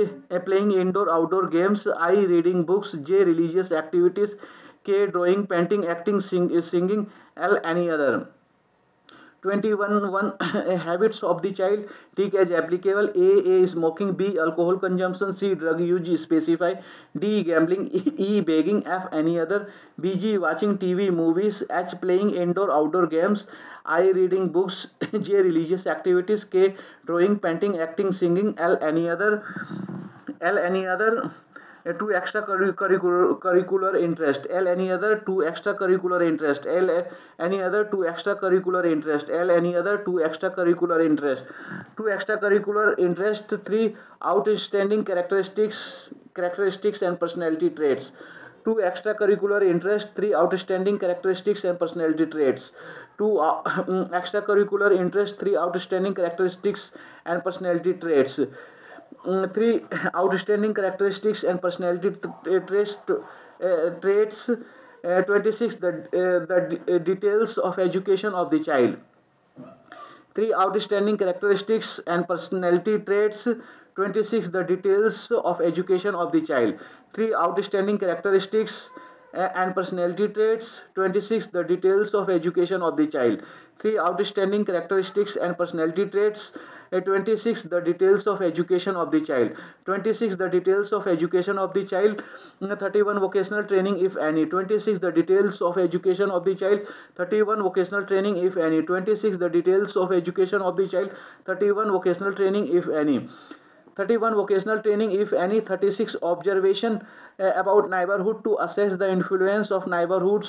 Playing indoor outdoor games. I. Reading books. J. Religious activities. K. Drawing, painting, acting, singing. L. Any other. 21 one habits of the child. Tick as applicable. A. Smoking. B. Alcohol consumption. C. Drug use specify. D. Gambling. E. Begging. F. Any other. BG. Watching TV movies. H. Playing indoor outdoor games. I. Reading books. J. Religious activities. K. Drawing, painting, acting, singing. L. Any other. L. Any other. Two extracurricular interest. L. Any other. Two extracurricular interest. L. Any other. Two extracurricular interest. L. Any other. Two extracurricular interest. Two extracurricular interest. Three outstanding characteristics and personality traits. Two extracurricular interest. Three outstanding characteristics and personality traits. Two extracurricular interest. Three outstanding characteristics and personality traits. Three outstanding characteristics and personality traits. 26 the details of education of the child. Three outstanding characteristics and personality traits. 26 the details of education of the child. Three outstanding characteristics and personality traits. 26 the details of education of the child. Three outstanding characteristics and personality traits. 26 the details of education of the child. 26 the details of education of the child. 31 vocational training if any. 26 the details of education of the child. 31 vocational training if any. 26 the details of education of the child. 31 vocational training if any. 31 vocational training if any. 36 observation about neighborhood to assess the influence of neighborhood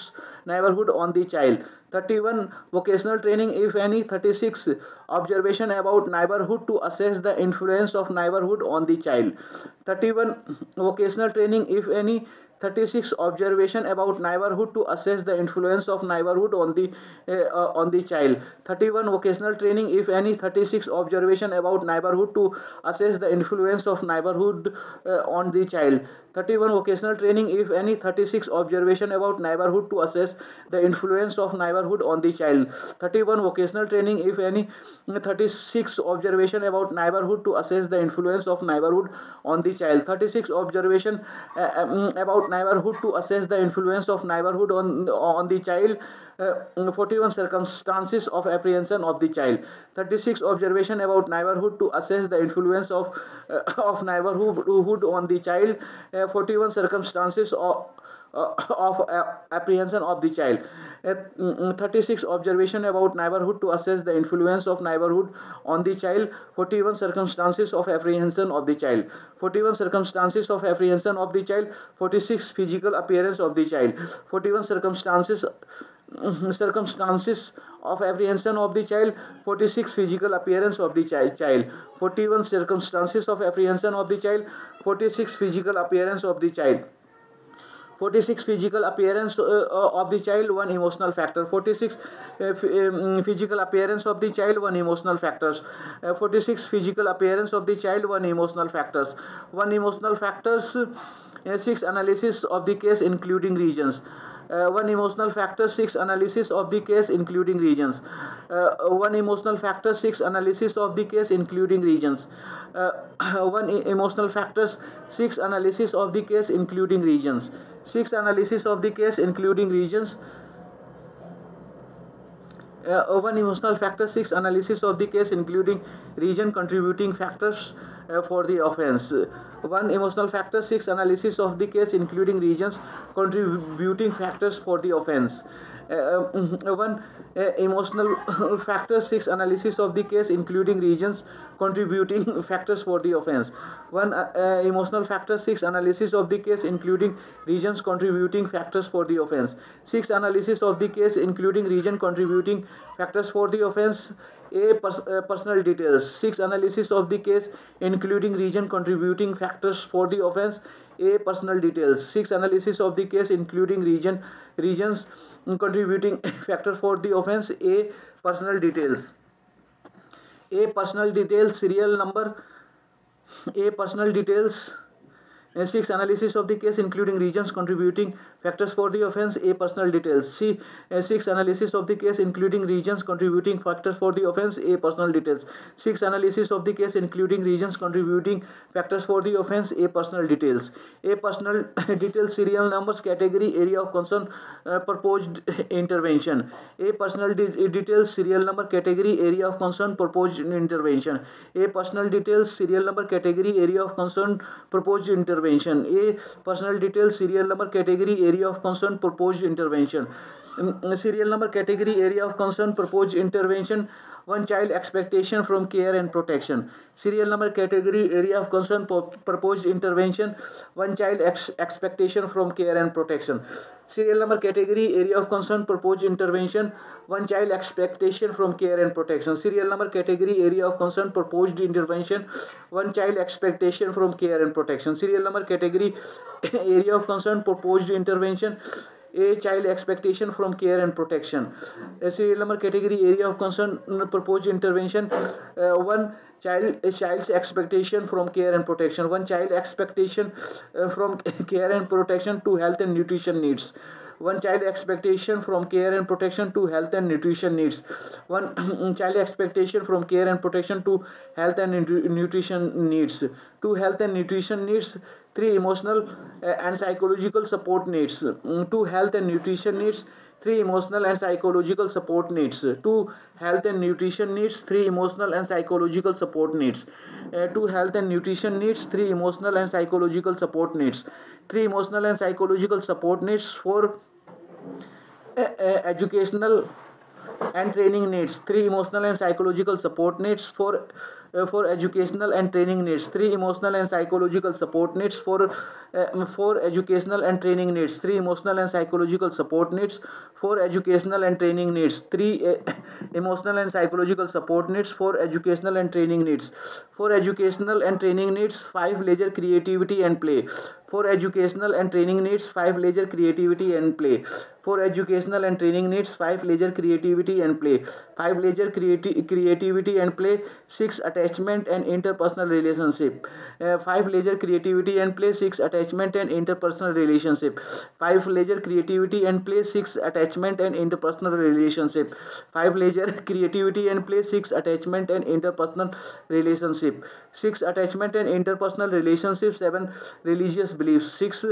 on the child. 31 vocational training if any. 36 observation about neighborhood to assess the influence of neighborhood on the child. 31 vocational training if any. 36 observation about neighborhood to assess the influence of neighborhood on the child. 31 vocational training if any. 36 observation about neighborhood to assess the influence of neighborhood on the child. 31 vocational training if any. 36 observation about neighborhood to assess the influence of neighborhood on the child. 31 vocational training if any. 36 observation about neighborhood to assess the influence of neighborhood on the child. 36 observation about neighborhood to assess the influence of neighborhood on the child. 41 circumstances of apprehension of the child. 36 observation about neighborhood to assess the influence of neighborhood on the child. 41 circumstances of apprehension of the child. 36 observation about neighborhood to assess the influence of neighborhood on the child. 41 circumstances of apprehension of the child. 41 circumstances of apprehension of the child. 46 physical appearance of the child. 41 circumstances of apprehension of the child. 46 physical appearance of the child. 41 circumstances of apprehension of the child. 46 physical appearance of the child. 46 physical appearance of the child. 1 emotional factor. 46 physical appearance of the child. 1 emotional factors. 46 physical appearance of the child. 1 emotional factors. 1 emotional factors. 6 analysis of the case including regions. 1 emotional factor. 6 analysis of the case including regions. 1 emotional factor. 6 analysis of the case including regions. 1 emotional factors. 6 analysis of the case including regions. 6 analysis of the case including regions. 1 emotional factor. 6 analysis of the case including region contributing factors. for the offense. 1. Emotional factors. 6. Analysis of the case including regions contributing factors for the offense. 1. Emotional factors. 6. Analysis of the case including regions contributing factors for the offense. 1. Emotional factors. 6. Analysis of the case including regions contributing factors for the offense. 6. Analysis of the case including region contributing factors for the offense. Personal details. 6. Analysis of the case including region contributing factors for the offense. Personal details. 6. Analysis of the case including regions contributing factor for the offense. Personal details. Personal details. Serial number. Personal details. 6. Analysis of the case including regions contributing factors for the offense. Personal details. 6. Analysis of the case including regions contributing factors for the offense. Personal details. 6. Analysis of the case including regions contributing factors for the offense. Personal details. Personal details. Serial numbers, category, area of concern, proposed intervention. Personal details. Serial number, category, area of concern, proposed intervention. Personal details. Serial number, category, area of concern, proposed intervention. Personal details. Serial number, category, area of concern, proposed intervention. Serial number, category, area of concern, proposed intervention. 1. Child expectation from care and protection. Serial number, category, area of concern, proposed intervention. 1. Child expectation from care and protection. Serial number, category, area of concern, proposed intervention. 1. Child expectation from care and protection. Serial number, category, area of concern, proposed intervention. 1. Child expectation from care and protection. Serial number, category, area of concern, proposed intervention. Child expectation from care and protection. Serial number, category, area of concern, proposed intervention. 1. Child's expectation from care and protection. 1. Child expectation from care and protection to health and nutrition needs. 1. Child expectation from care and protection to health and nutrition needs. 1. Child expectation from care and protection to health and nutrition needs. 2. Health and nutrition needs. 3. Emotional and psychological support needs. 2. Health and nutrition needs. 3. Emotional and psychological support needs. 2. Health and nutrition needs. 3. Emotional and psychological support needs. 2. Health and nutrition needs. 3. Emotional and psychological support needs. 3. Emotional and psychological support needs. 4. Educational and training needs. 3. Emotional and psychological support needs. 4. Educational and training needs. 3. Emotional and psychological support needs. 4. Educational and training needs. 3. Emotional and psychological support needs. 4. Educational and training needs. 3. Emotional and psychological support needs. 4. Educational and training needs. 4. Educational and training needs. 5. Leisure, creativity and play. 4. Educational and training needs. 5. Leisure, creativity and play. 4. Educational and training needs. 5. Leisure, creativity and play. 5. Leisure, creativity and play. 6. Attachment and interpersonal relationship. 5. Leisure, creativity and play. 6. Attachment and interpersonal relationship. 5. Leisure, creativity and play. 6. Attachment and interpersonal relationship. 5. Leisure, creativity and play. 6. Attachment and interpersonal relationship. 6. Attachment and interpersonal relationship. 7. Religious beliefs. 6.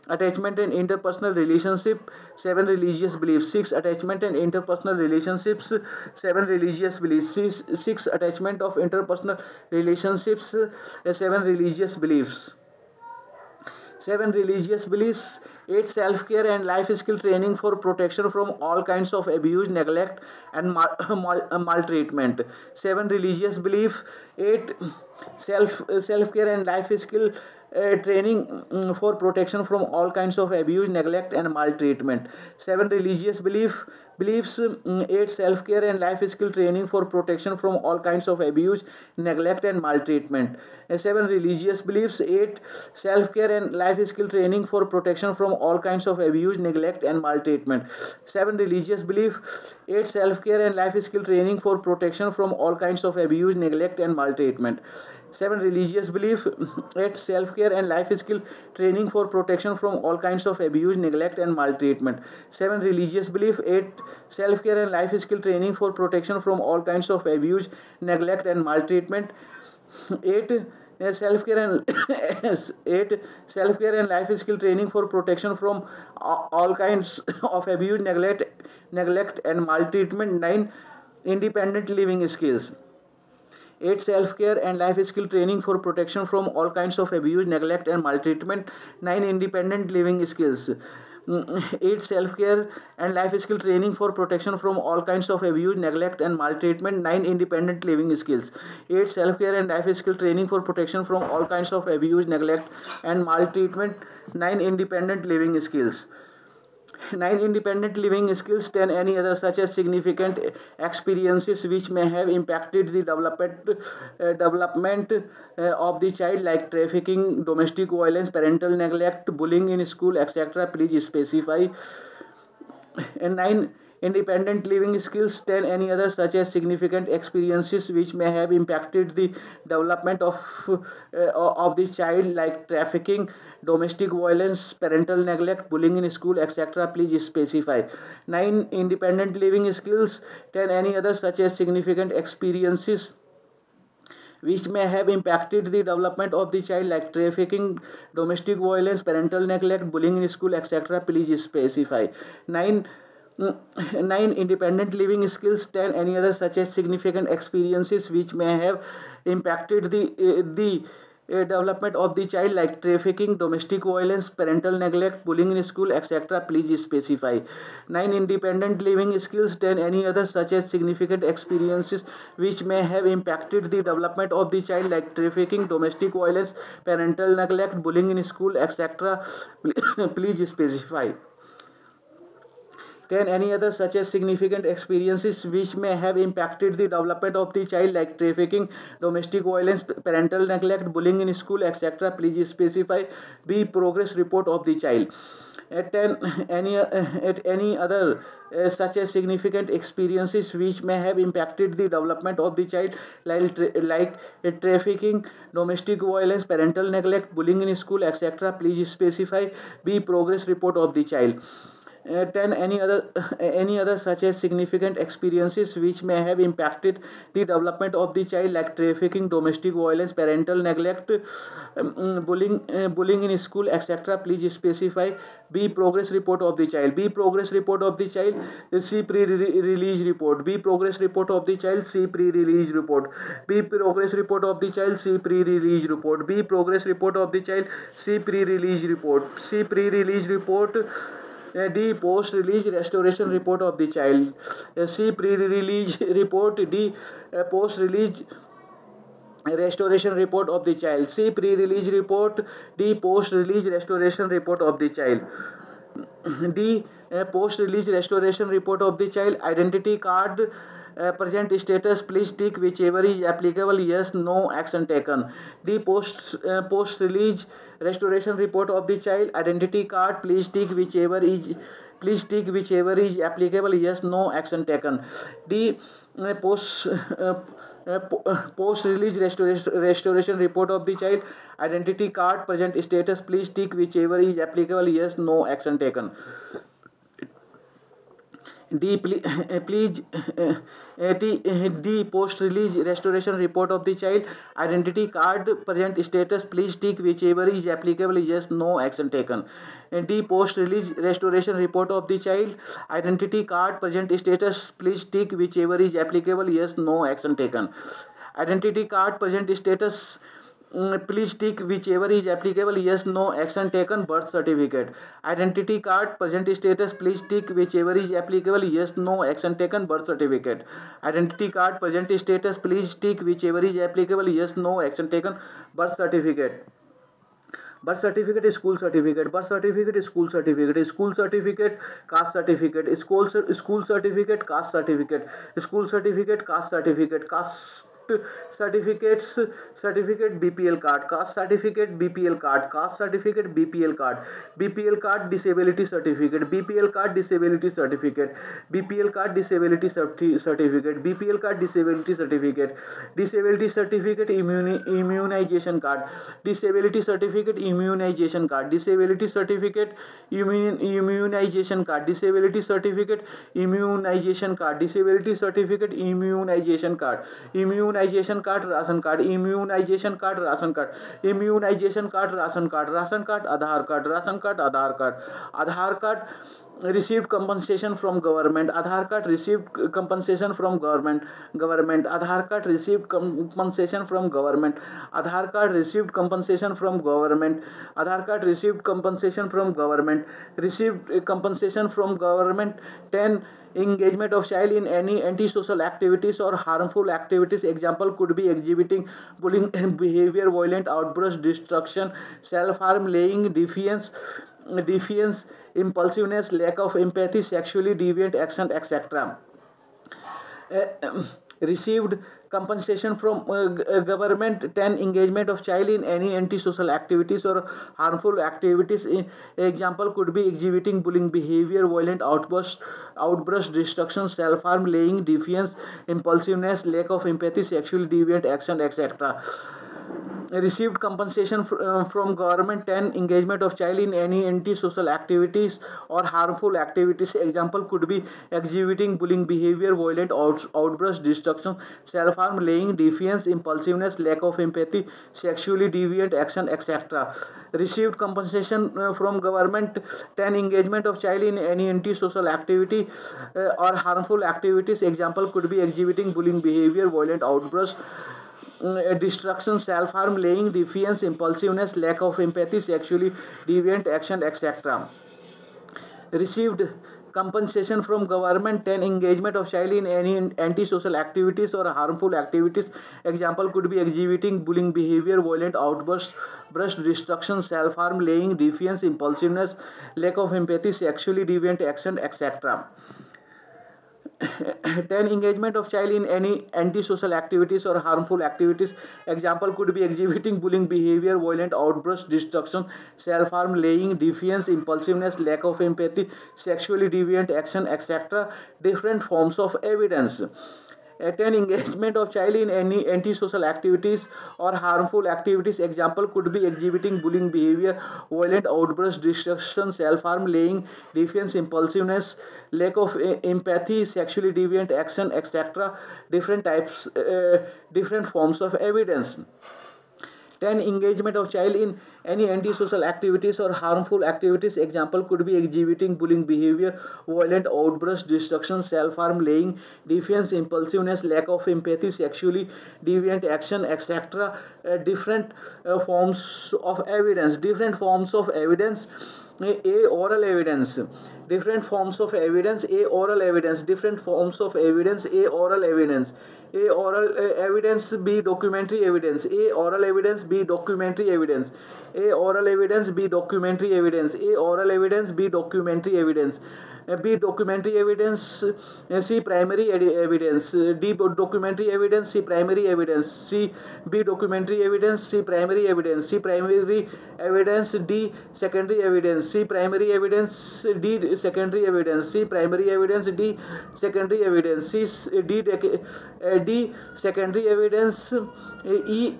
Attachment and interpersonal relationship. 7. Religious beliefs. 6. Attachment and interpersonal relationships. 7. Religious beliefs. 6. Attachment of interpersonal relationships. 7. Religious beliefs. 7. Religious beliefs. 8. Self-care and life skill training for protection from all kinds of abuse, neglect and maltreatment. 7. Religious belief. 8. Self-care and life skill training for protection from all kinds of abuse, neglect and maltreatment. 7. Religious beliefs. 8. Self-care and life skill training for protection from all kinds of abuse, neglect and maltreatment. 7. Religious beliefs. 8. Self-care and life skill training for protection from all kinds of abuse, neglect and maltreatment. 7. Religious belief. 8. Self-care and life skill training for protection from all kinds of abuse, neglect and maltreatment. 7. Religious belief. 8. Self-care and life skill training for protection from all kinds of abuse, neglect and maltreatment. 7. Religious belief. 8. Self-care and life skill training for protection from all kinds of abuse, neglect and maltreatment. 8. Self-care and 8. Self-care and life skill training for protection from all kinds of abuse, neglect and maltreatment. 9. Independent living skills. 8 self-care and life skill training for protection from all kinds of abuse, neglect and maltreatment. 9 independent living skills. 8 self-care and life skill training for protection from all kinds of abuse, neglect and maltreatment. 9 independent living skills. 8 self-care and life skill training for protection from all kinds of abuse, neglect and maltreatment. 9 independent living skills. 9 independent living skills. 10 any other such as significant experiences which may have impacted the development of the child, like trafficking, domestic violence, parental neglect, bullying in school, etc. Please specify. And 9 independent living skills. 10 any other such as significant experiences which may have impacted the development of the child, like trafficking, domestic violence, parental neglect, bullying in school, etc. Please specify. 9 independent living skills. 10 any other such as significant experiences which may have impacted the development of the child, like trafficking, domestic violence, parental neglect, bullying in school, etc. Please specify. 9 independent living skills. 10 any other such as significant experiences which may have impacted the development of the child, like trafficking, domestic violence, parental neglect, bullying in school, etc. Please specify. 9 independent living skills. 10 any other such as significant experiences which may have impacted the development of the child, like trafficking, domestic violence, parental neglect, bullying in school, etc. Please specify. 10 any other such as significant experiences which may have impacted the development of the child, like trafficking, domestic violence, parental neglect, bullying in school, etc. Please specify. B progress report of the child. At 10 any other such as significant experiences which may have impacted the development of the child, like trafficking, domestic violence, parental neglect, bullying in school, etc. Please specify. B progress report of the child. 10 any other such as significant experiences which may have impacted the development of the child, like trafficking, domestic violence, parental neglect, bullying in school, etc. Please specify. B progress report of the child. B progress report of the child. C pre-release report. B progress report of the child. C pre-release report. B progress report of the child. C pre-release report. B progress report of the child. C pre-release report. C pre-release report. D post-release restoration report of the child. C pre-release report. D post-release restoration report of the child. C pre-release report. D post-release restoration report of the child. D post-release restoration report of the child. Identity card present status, please tick whichever is applicable. Yes, no, action taken. D post release restoration report of the child. Identity card, please tick whichever is applicable. Yes, no, action taken. D post release restoration report of the child. Identity card present status, please tick whichever is applicable. Yes, no, action taken. D post release restoration report of the child. Identity card present status, please tick whichever is applicable. Yes, no, action taken. D post release restoration report of the child. Identity card present status, please tick whichever is applicable. Yes, no, action taken. Identity card present status, please tick whichever is applicable. Yes, no, action taken. Birth certificate. Identity card present status, please tick whichever is applicable. Yes, no, action taken. Birth certificate. Identity card present status, please tick whichever is applicable. Yes, no, action taken. Birth certificate. Birth certificate, school certificate. Birth certificate, school certificate. School certificate, caste certificate. School certificate, caste certificate. School certificate, caste certificate. Caste certificates, certificate, BPL card. Caste certificate, BPL card. Caste certificate, BPL card. BPL card, disability certificate. BPL card, disability certificate. BPL card, disability certificate. BPL card, disability certificate. Disability certificate, immunization card. Disability certificate, immunization card. Disability certificate, immunization card. Disability certificate, immunization card. Disability certificate, immunization card. Immunization card, ration card. Immunization card, ration card. Immunization card, ration card. Ration card, Aadhaar card. Ration card, Aadhaar card. Aadhaar card, received compensation from government. Aadhaar card received compensation from government. Aadhaar card received compensation from government. Aadhaar card received compensation from government. Aadhaar card received compensation from government. Received compensation from government. 10. Engagement of child in any antisocial activities or harmful activities. Example could be exhibiting bullying behavior, violent outburst, destruction, self-harm, laying, defiance, impulsiveness, lack of empathy, sexually deviant action, etc. Received compensation from government. 10. Engagement of child in any antisocial activities or harmful activities. Example could be exhibiting bullying behavior, violent outburst, destruction, self-harm, laying, defiance, impulsiveness, lack of empathy, sexually deviant action, etc. Received compensation from government. 10. Engagement of child in any antisocial activities or harmful activities. Example could be exhibiting bullying behavior, violent outburst, destruction, self-harm, laying, defiance, impulsiveness, lack of empathy, sexually deviant action, etc. Received compensation from government. 10. Engagement of child in any antisocial activity or harmful activities. Example could be exhibiting bullying behavior, violent outburst, destruction, self-harm, laying, defiance, impulsiveness, lack of empathy, sexually deviant action, etc. Received compensation from government. 10. Engagement of child in any antisocial activities or harmful activities. Example could be exhibiting bullying behavior, violent outburst, destruction, self-harm, laying, defiance, impulsiveness, lack of empathy, sexually deviant action, etc. 10. Engagement of child in any antisocial activities or harmful activities. Example could be exhibiting bullying behavior, violent outburst, destruction, self-harm, laying, defiance, impulsiveness, lack of empathy, sexually deviant action, etc. Different forms of evidence. 10. Engagement of child in any antisocial activities or harmful activities. Example could be exhibiting bullying behavior, violent outburst, destruction, self-harm, laying, defiance, impulsiveness, lack of empathy, sexually deviant action, etc. Different forms of evidence. 10. Engagement of child in any antisocial activities or harmful activities. Example could be exhibiting bullying behavior, violent outburst, destruction, self-harm, laying, defiance, impulsiveness, lack of empathy, sexually deviant action, etc. Different forms of evidence. Different forms of evidence. A. Oral evidence. Different forms of evidence. A. Oral evidence. Different forms of evidence. A. Oral evidence. A. Oral evidence. B. Documentary evidence. A. Oral evidence. B. Documentary evidence. A. Oral evidence. B. Documentary evidence. A. Oral evidence. B. Documentary evidence. B. Documentary evidence. C. Primary evidence. D. Documentary evidence. C. Primary evidence. C. B. Documentary evidence. C. Primary evidence. C. Primary evidence. D. Secondary evidence. C. Primary evidence. D. Secondary evidence. C. Primary evidence. D. Secondary evidence. C. D. Secondary evidence. E.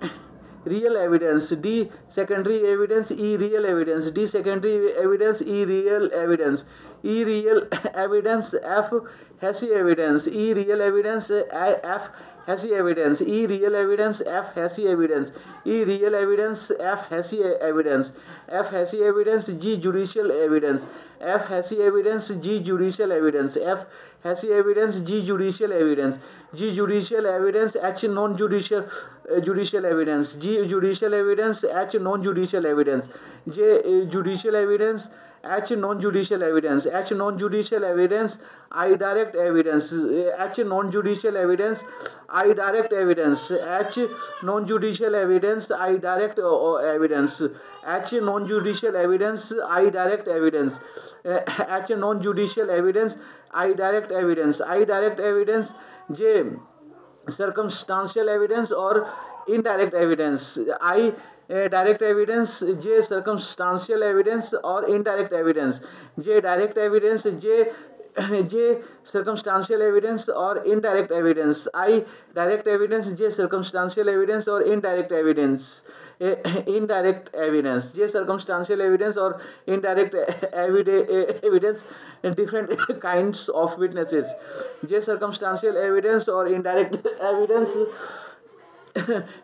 Real evidence. D. Secondary evidence. E. Real evidence. D. Secondary evidence. E. Real evidence. E. Real evidence. F. Hasty evidence. E. Real evidence. F. Hasty evidence. E. Real evidence. F. Hasty evidence. E. Real evidence. F. Hasty evidence. F. Hasty evidence. G. Judicial evidence. F. Hasty evidence. G. Judicial evidence. F. Hasty evidence. G. Judicial evidence. G. Judicial evidence. H. Non-judicial judicial evidence. G. Judicial evidence. H. Non-judicial evidence. J. Judicial evidence. H. Non-judicial evidence. H. Non-judicial evidence. I. Direct evidence. H. Non-judicial evidence. I. Direct evidence. H. Non-judicial evidence. I. Direct evidence. H. Non-judicial evidence. I. Direct evidence. H. Non-judicial evidence. I. Direct evidence. I. Direct evidence. J. Circumstantial evidence or indirect evidence. I. Direct evidence. J. Circumstantial evidence or indirect evidence. J. Direct evidence. J. Circumstantial evidence or indirect evidence. I. Direct evidence. J. Circumstantial evidence or indirect evidence. Indirect evidence. J. Circumstantial evidence or indirect evidence. Different kinds of witnesses. J. Circumstantial evidence or indirect evidence.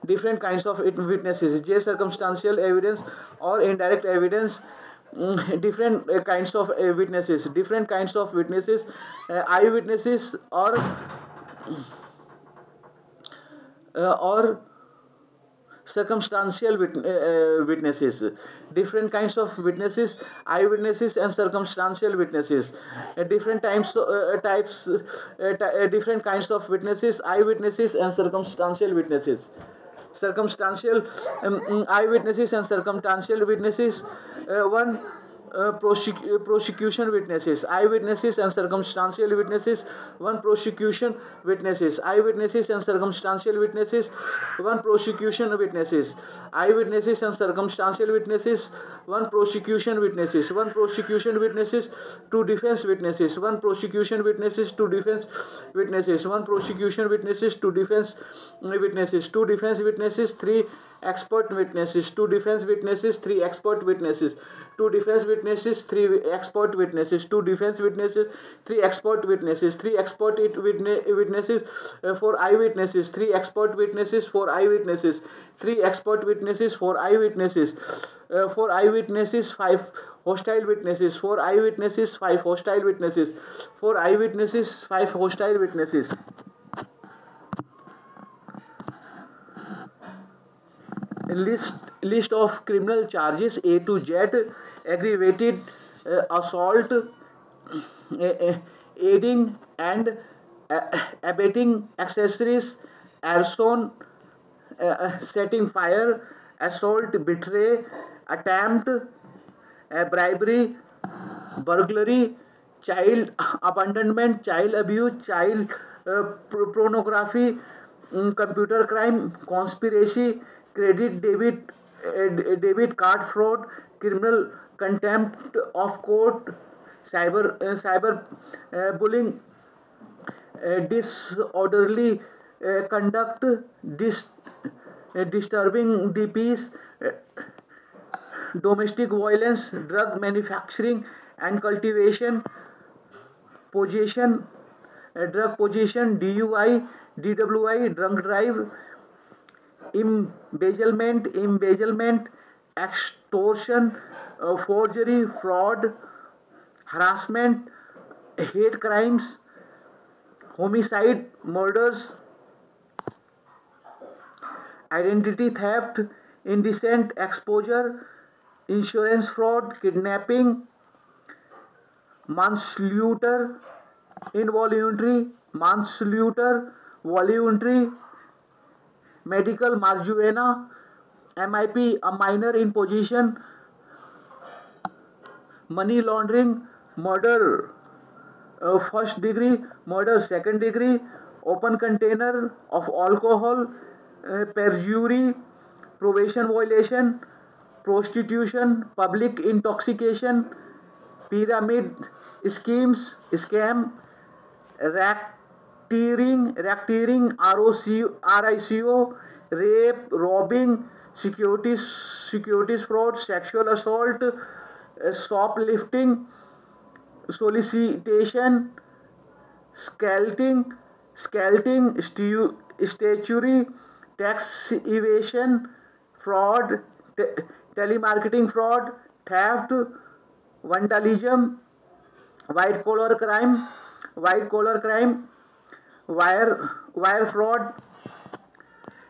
Different kinds of witnesses. J. Circumstantial evidence or indirect evidence. different kinds of witnesses, different kinds of witnesses, eyewitnesses or circumstantial witnesses, different kinds of witnesses, eyewitnesses and circumstantial witnesses, different different kinds of witnesses, eyewitnesses and circumstantial witnesses. Circumstantial eyewitnesses and circumstantial witnesses. One, prosecution witnesses, eyewitnesses and circumstantial witnesses. One, prosecution witnesses, eyewitnesses and circumstantial witnesses. One, prosecution witnesses, eyewitnesses and circumstantial witnesses. One, prosecution witnesses. One, prosecution witnesses. Two, defense witnesses. One, prosecution witnesses. Two, defense witnesses. One, prosecution witnesses. Two, defense witnesses. Two, defense witnesses. Three, expert witnesses. Two, defense witnesses. Three, expert witnesses. Two, defense witnesses. Three, expert witnesses. Two, defense witnesses. Three, expert witnesses. Three, expert witnesses. Four, eyewitnesses. Three, expert witnesses. Four, eyewitnesses. Three, expert witnesses. Four, eyewitnesses. Four, eyewitnesses. Five, hostile witnesses. Four, eyewitnesses. Five, hostile witnesses. Four, eyewitnesses. Five, hostile witnesses. List of criminal charges A to Z: aggravated assault, aiding and abetting, accessories, arson, setting fire, assault, betray, attempt, bribery, burglary, child abandonment, child abuse, child pornography, computer crime, conspiracy, credit debit card fraud, criminal contempt of court, cyber bullying, disorderly conduct, disturbing the peace, domestic violence, drug manufacturing and cultivation, possession, drug possession, DUI, DWI, drunk drive, embezzlement, extortion, forgery, fraud, harassment, hate crimes, homicide, murders, identity theft, indecent exposure, insurance fraud, kidnapping, manslaughter, involuntary manslaughter, voluntary, medical marijuana, MIP, a minor in possession, money laundering, murder, first degree, murder second degree, open container of alcohol, perjury, probation violation, prostitution, public intoxication, pyramid schemes, scam, racketeering, RICO, rape, robbing, securities fraud, sexual assault, shoplifting, solicitation, scalting, statutory, tax evasion, fraud, telemarketing fraud, theft, vandalism, white collar crime, wire fraud,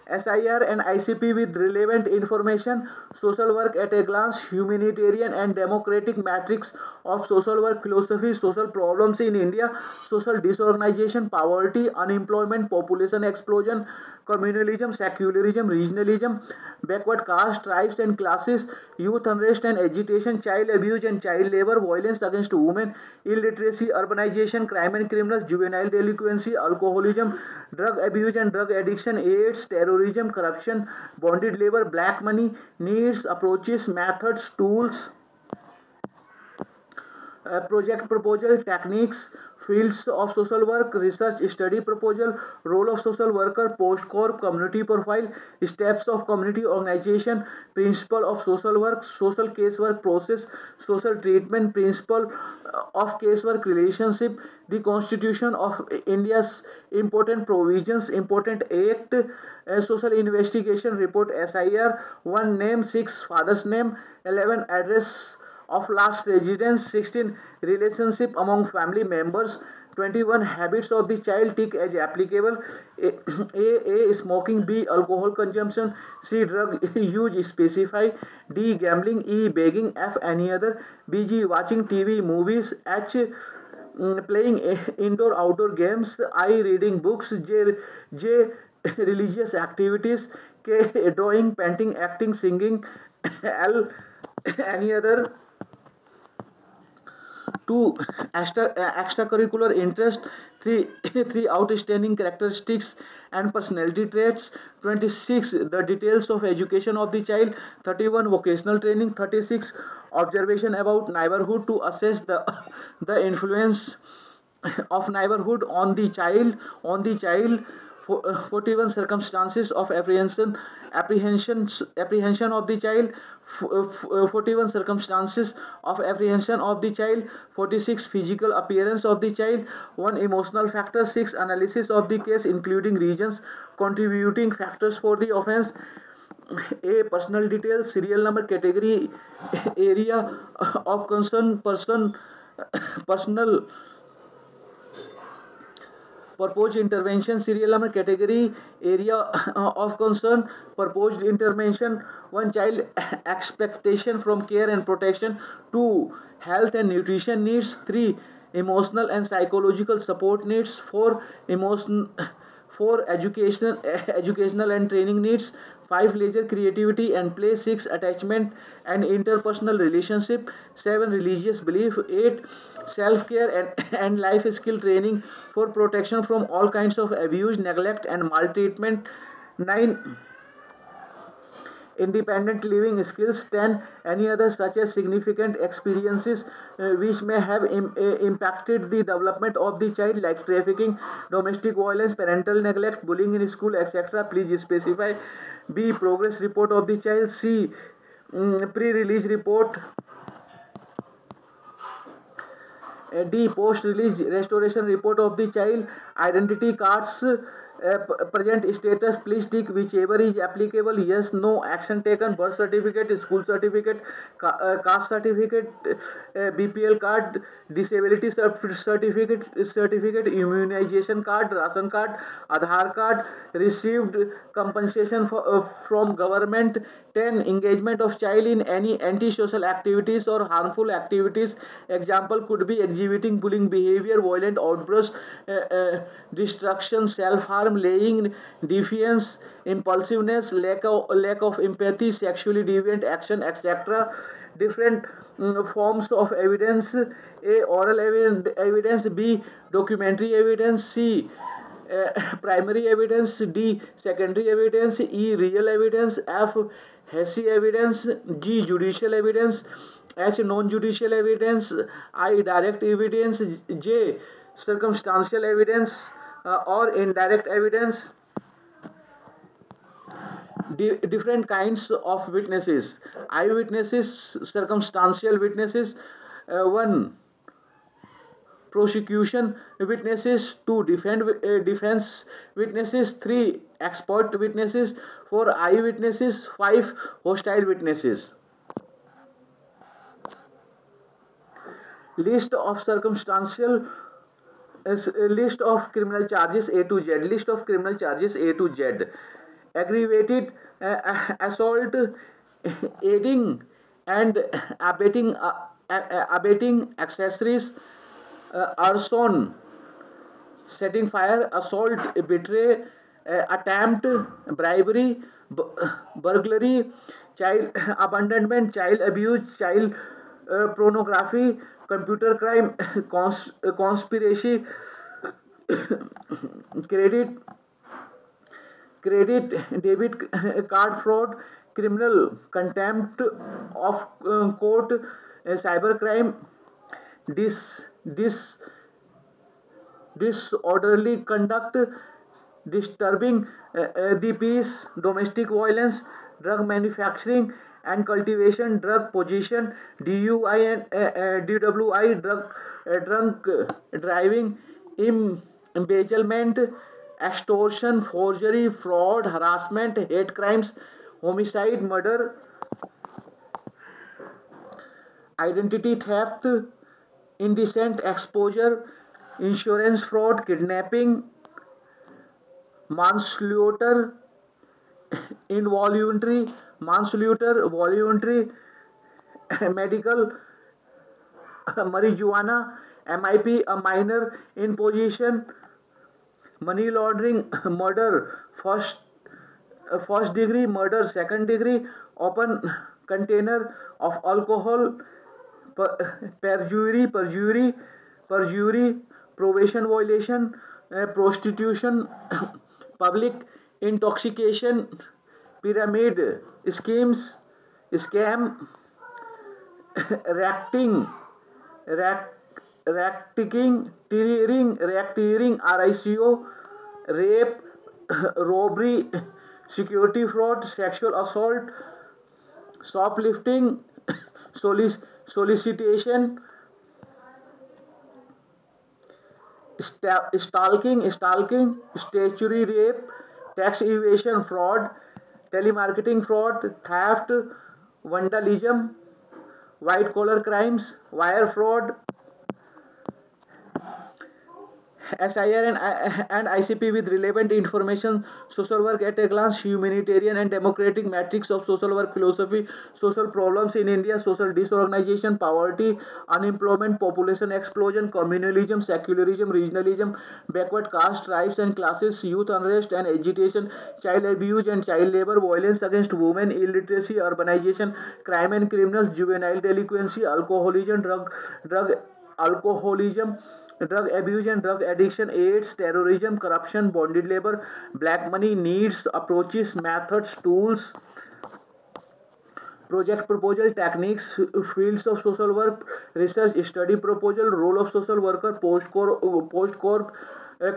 SIR and ICP with relevant information, social work at a glance, humanitarian and democratic matrix of social work philosophy, social problems in India, social disorganization, poverty, unemployment, population explosion, communalism, secularism, regionalism, backward caste, tribes and classes, youth unrest and agitation, child abuse and child labor, violence against women, illiteracy, urbanization, crime and criminals, juvenile delinquency, alcoholism, drug abuse and drug addiction, AIDS, terrorism, corruption, bonded labor, black money, needs, approaches, methods, tools, project proposal, techniques, fields of social work, research study proposal, role of social worker, post-corp, community profile, steps of community organization, principle of social work, social casework process, social treatment, principle of casework relationship, the Constitution of India's important provisions, important act, social investigation report, SIR, 1 name, 6 father's name, 11 address of last residence, 16 relationship among family members, 21 habits of the child, tick as applicable. A smoking, B alcohol consumption, C drug use specify, D gambling, E begging, F any other, BG watching TV movies, H playing indoor outdoor games, I reading books, J religious activities, K drawing, painting, acting, singing, L any other. 2 extracurricular interest, 3 3 outstanding characteristics and personality traits, 26 the details of education of the child, 31 vocational training, 36 observation about neighborhood to assess the influence of neighborhood on the child, 41 circumstances of apprehension of the child, 41 circumstances of apprehension of the child, 46 physical appearance of the child, 1 emotional factor, 6 analysis of the case including reasons contributing factors for the offense. A personal details, serial number, category, area of concern, personal proposed intervention, serial number, category, area of concern, proposed intervention, 1 child expectation from care and protection, 2 health and nutrition needs, 3 emotional and psychological support needs, 4 emotion, 4 educational and training needs, 5 leisure, creativity and play, 6 attachment and interpersonal relationship, 7 religious belief, 8 self care and life skill training for protection from all kinds of abuse, neglect and maltreatment, 9 independent living skills, 10 any other such as significant experiences which may have impacted the development of the child like trafficking, domestic violence, parental neglect, bullying in school, etc. Please specify. B progress report of the child, C pre-release report, D post-release restoration report of the child, identity cards, present status, please tick whichever is applicable, yes, no, action taken, birth certificate, school certificate, caste certificate, BPL card, disability certificate, immunization card, ration card, Aadhaar card, received compensation from government, 10 engagement of child in any antisocial activities or harmful activities, example could be exhibiting bullying behavior, violent outbursts, destruction, self-harm, laying, defiance, impulsiveness, lack of empathy, sexually deviant action, etc. Different forms of evidence: A oral evidence, B documentary evidence, C primary evidence, D secondary evidence, E real evidence, F Hesse evidence, G judicial evidence, H non-judicial evidence, I direct evidence, J circumstantial evidence or indirect evidence. Different kinds of witnesses: eyewitnesses, circumstantial witnesses, 1 prosecution witnesses, 2 defense witnesses, 3 expert witnesses, 4 eyewitnesses, 5 hostile witnesses. List of circumstantial list of criminal charges A to Z. List of criminal charges A to Z: aggravated assault, aiding and abetting accessories, arson, setting fire, assault, betray, attempt, bribery, burglary, child abandonment, child abuse, child pornography, computer crime, conspiracy, credit debit card fraud, criminal contempt of court, cybercrime, disorderly conduct, disturbing the peace, domestic violence, drug manufacturing and cultivation, drug possession, DUI and DWI, drunk driving, embezzlement, extortion, forgery, fraud, harassment, hate crimes, homicide, murder, identity theft, indecent exposure, insurance fraud, kidnapping, manslaughter, involuntary manslaughter, voluntary medical marijuana, MIP, a minor in possession, money laundering, murder, first degree murder, second degree, open container of alcohol, perjury, probation violation, prostitution, public intoxication, pyramid schemes, scam, racking, rack, racketeering, RICO, rape, robbery, security fraud, sexual assault, shoplifting, solicitation, stalking, statutory rape, tax evasion fraud, telemarketing fraud, theft, vandalism, white collar crimes, wire fraud, SIR and ICP with relevant information, social work at a glance, humanitarian and democratic matrix of social work philosophy, social problems in India, social disorganization, poverty, unemployment, population explosion, communalism, secularism, regionalism, backward caste, tribes and classes, youth unrest and agitation, child abuse and child labor, violence against women, illiteracy, urbanization, crime and criminals, juvenile delinquency, alcoholism, drug abuse and drug addiction, AIDS, terrorism, corruption, bonded labor, black money, needs, approaches, methods, tools, project proposal, techniques, fields of social work, research, study proposal, role of social worker, post-corp,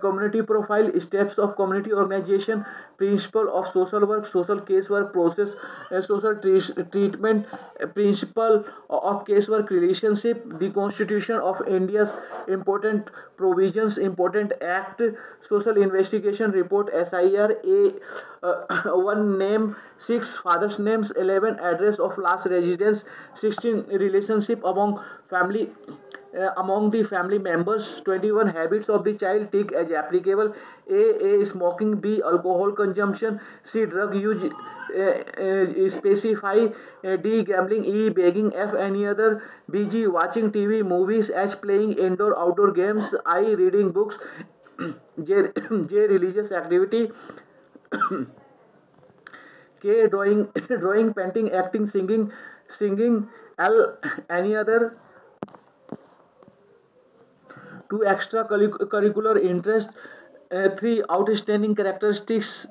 community profile, steps of community organization, principle of social work, social case work process, social treatment, principle of case work relationship, the Constitution of India's important provisions, important act, social investigation report, SIR, one name, 6 father's names, 11 address of last residence, 16 relationship among the family members, 21 habits of the child, tick as applicable, A smoking, B alcohol consumption, C drug use, specify, D gambling, E begging, F any other, BG watching TV movies, H playing indoor outdoor games, I reading books, J religious activity, K drawing, painting, acting, singing, L any other. 2 extracurricular interests, 3 outstanding characteristics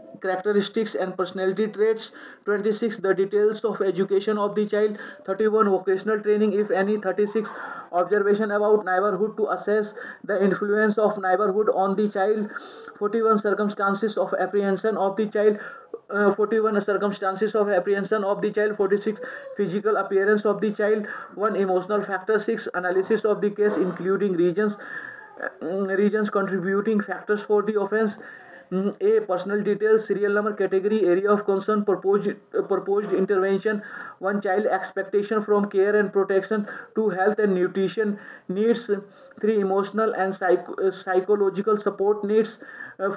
and personality traits, 26 the details of education of the child, 31 vocational training if any, 36 observation about neighborhood to assess the influence of neighborhood on the child, 41 circumstances of apprehension of the child, 41 circumstances of apprehension of the child, 46 physical appearance of the child, 1 emotional factor, 6 analysis of the case including regions contributing factors for the offense, A personal details, serial number, category, area of concern, proposed intervention, 1 child expectation from care and protection, 2 health and nutrition needs, 3 emotional and psychological support needs,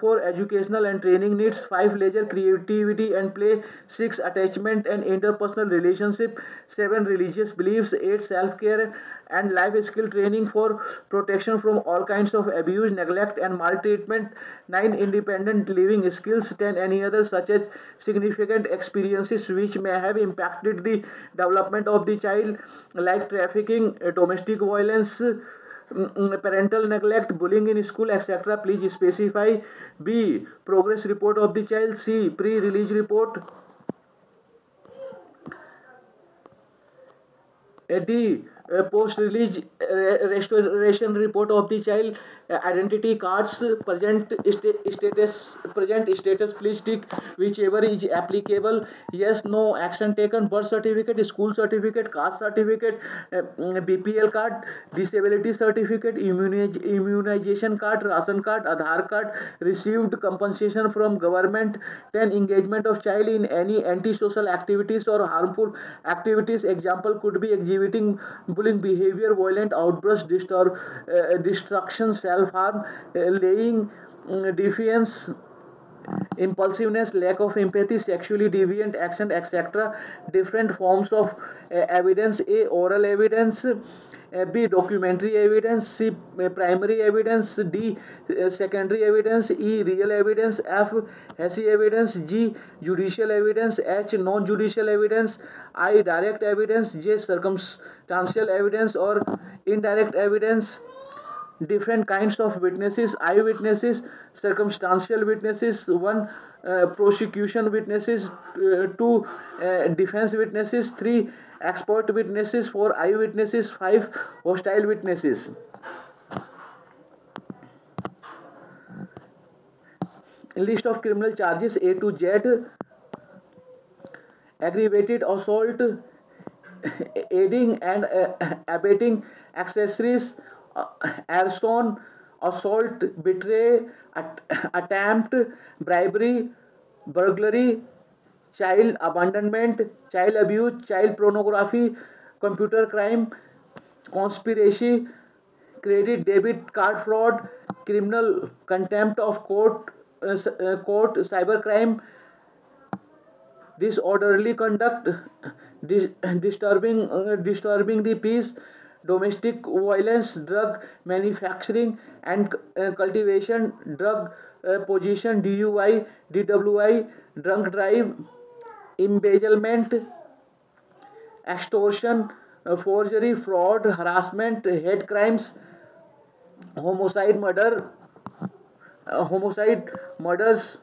4 educational and training needs, 5 leisure, creativity and play, 6 attachment and interpersonal relationship, 7 religious beliefs, 8 self-care and life skill training for protection from all kinds of abuse, neglect and maltreatment, 9 independent living skills, 10 any other such as significant experiences which may have impacted the development of the child like trafficking, domestic violence, parental neglect, bullying in school, etc. Please specify. B progress report of the child. C pre-release report. D post-release restoration report of the child, identity cards, present status, please tick whichever is applicable, yes, no, action taken, birth certificate, school certificate, caste certificate, BPL card, disability certificate, immunization card, ration card, Aadhaar card, received compensation from government, 10 engagement of child in any antisocial activities or harmful activities, example could be exhibiting bullying behavior, violent outbursts, destruction, self-harm, laying, defiance, impulsiveness, lack of empathy, sexually deviant action, etc. Different forms of evidence: A. Oral evidence, B. Documentary evidence, C. Primary evidence, D. Secondary evidence, E. Real evidence, F. Hessy evidence, G. Judicial evidence, H. Non-judicial evidence, I. Direct evidence, J. Circumstantial evidence or indirect evidence. Different kinds of witnesses: eyewitnesses, circumstantial witnesses, one prosecution witnesses, two defense witnesses, three expert witnesses, four eyewitnesses, five hostile witnesses. List of criminal charges A to Z: aggravated assault, aiding and abetting, accessories, arson, assault, betray, attempt, bribery, burglary, child abandonment, child abuse, child pornography, computer crime, conspiracy, credit debit card fraud, criminal contempt of court, cybercrime, disorderly conduct, disturbing the peace, domestic violence, drug manufacturing and cultivation, drug possession, DUI, DWI, drunk drive, embezzlement, extortion, forgery, fraud, harassment, hate crimes, homicide, murders,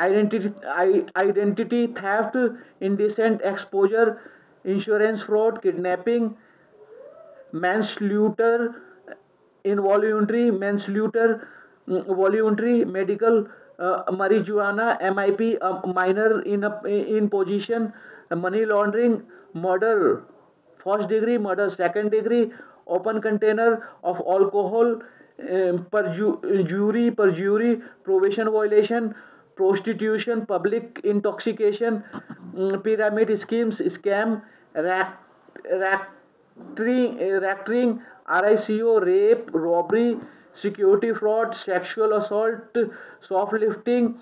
identity theft, indecent exposure, insurance fraud, kidnapping, manslaughter, involuntary manslaughter, voluntary medical marijuana, MIP, minor in possession, money laundering, murder, first degree murder, second degree, open container of alcohol, perjury, probation violation, prostitution, public intoxication, pyramid schemes, scam, racketeering, RICO, rape, robbery, security fraud, sexual assault, shoplifting,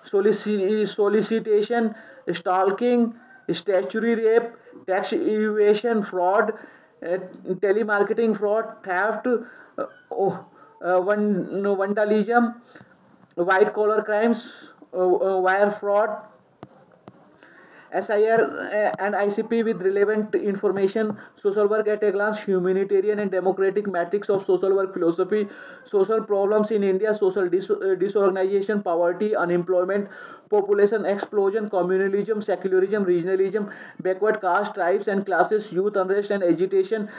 solicitation, stalking, statutory rape, tax evasion, fraud, telemarketing fraud, theft, vandalism, white collar crimes, wire fraud, SIR and ICP with relevant information, social work at a glance, humanitarian and democratic matrix of social work philosophy, social problems in India, social disorganization, poverty, unemployment, population explosion, communalism, secularism, regionalism, backward caste, tribes and classes, youth unrest and agitation,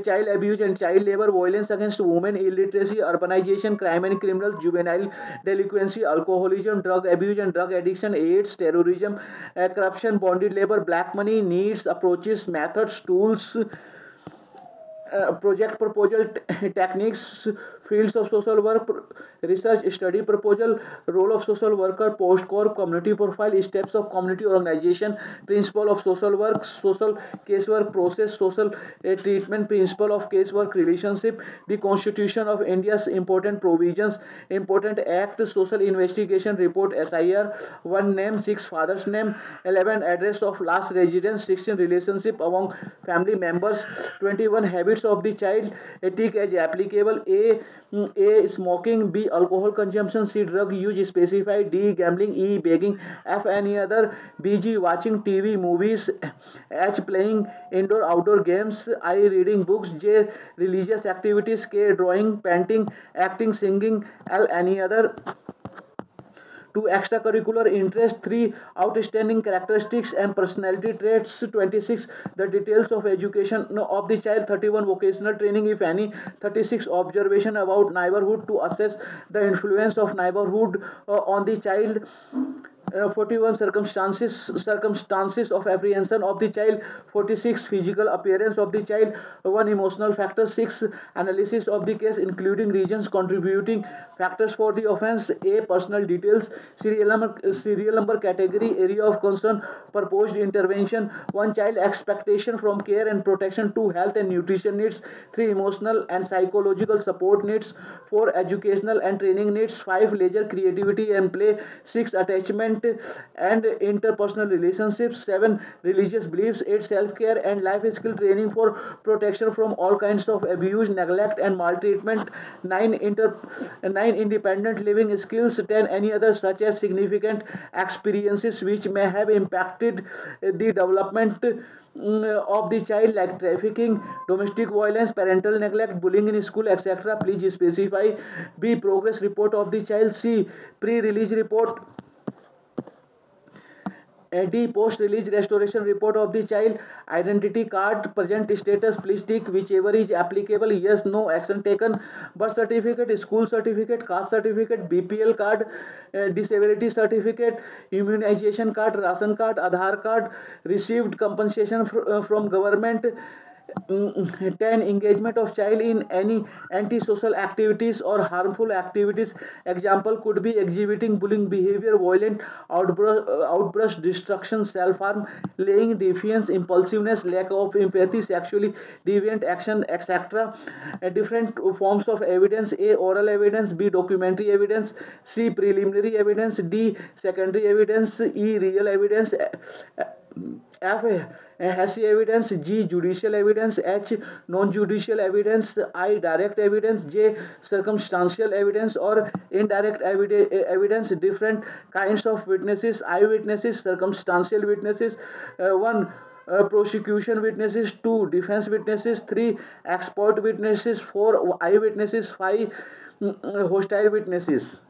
child abuse and child labor, violence against women, illiteracy, urbanization, crime and criminals, juvenile delinquency, alcoholism, drug abuse and drug addiction, AIDS, terrorism, corruption, bonded labor, black money, needs, approaches, methods, tools, project proposal, techniques, fields of social work, research study proposal, role of social worker, post corp, community profile, steps of community organization, principle of social work, social casework process, social treatment, principle of casework relationship, the Constitution of India's important provisions, important act, social investigation report, SIR, 1 name, 6 father's name, 11 address of last residence, 16 relationship among family members, 21 habits of the child, ethic as applicable, A smoking, B alcohol consumption, C drug use specified, D gambling, E begging, F any other, BG watching TV movies, H playing indoor outdoor games, I reading books, J religious activities, K drawing, painting, acting, singing, L any other. 2 extracurricular interests, 3 outstanding characteristics and personality traits, 26 the details of education of the child, 31 vocational training if any, 36 observation about neighborhood to assess the influence of neighborhood on the child, 41 circumstances of apprehension of the child. 46 physical appearance of the child. 1 emotional factor. 6 analysis of the case including reasons contributing factors for the offense. A personal details. Serial number, category, area of concern, proposed intervention. 1 child expectation from care and protection. 2 health and nutrition needs. 3 emotional and psychological support needs. 4 educational and training needs. 5 leisure, creativity and play. 6 attachment and interpersonal relationships. 7 religious beliefs. 8 self-care and life skill training for protection from all kinds of abuse, neglect and maltreatment. 9 independent living skills. 10 any other such as significant experiences which may have impacted the development of the child, like trafficking, domestic violence, parental neglect, bullying in school, etc. Please specify. B progress report of the child. C pre-release report. D post release restoration report of the child. Identity card present status, please tick whichever is applicable. Yes, no, action taken. Birth certificate, school certificate, caste certificate, BPL card, disability certificate, immunization card, ration card, Aadhaar card, received compensation from government. 10 engagement of child in any antisocial activities or harmful activities. Example could be exhibiting bullying behavior, violent outburst, destruction, self-harm, laying defiance, impulsiveness, lack of empathy, sexually deviant action, etc. Different forms of evidence. A oral evidence. B documentary evidence. C preliminary evidence. D secondary evidence. E real evidence. F hasty evidence. G judicial evidence. H non-judicial evidence. I direct evidence. J circumstantial evidence or indirect evidence. Different kinds of witnesses. Eyewitnesses, circumstantial witnesses. 1 prosecution witnesses. 2 defense witnesses. 3 expert witnesses. 4 eyewitnesses. 5 hostile witnesses.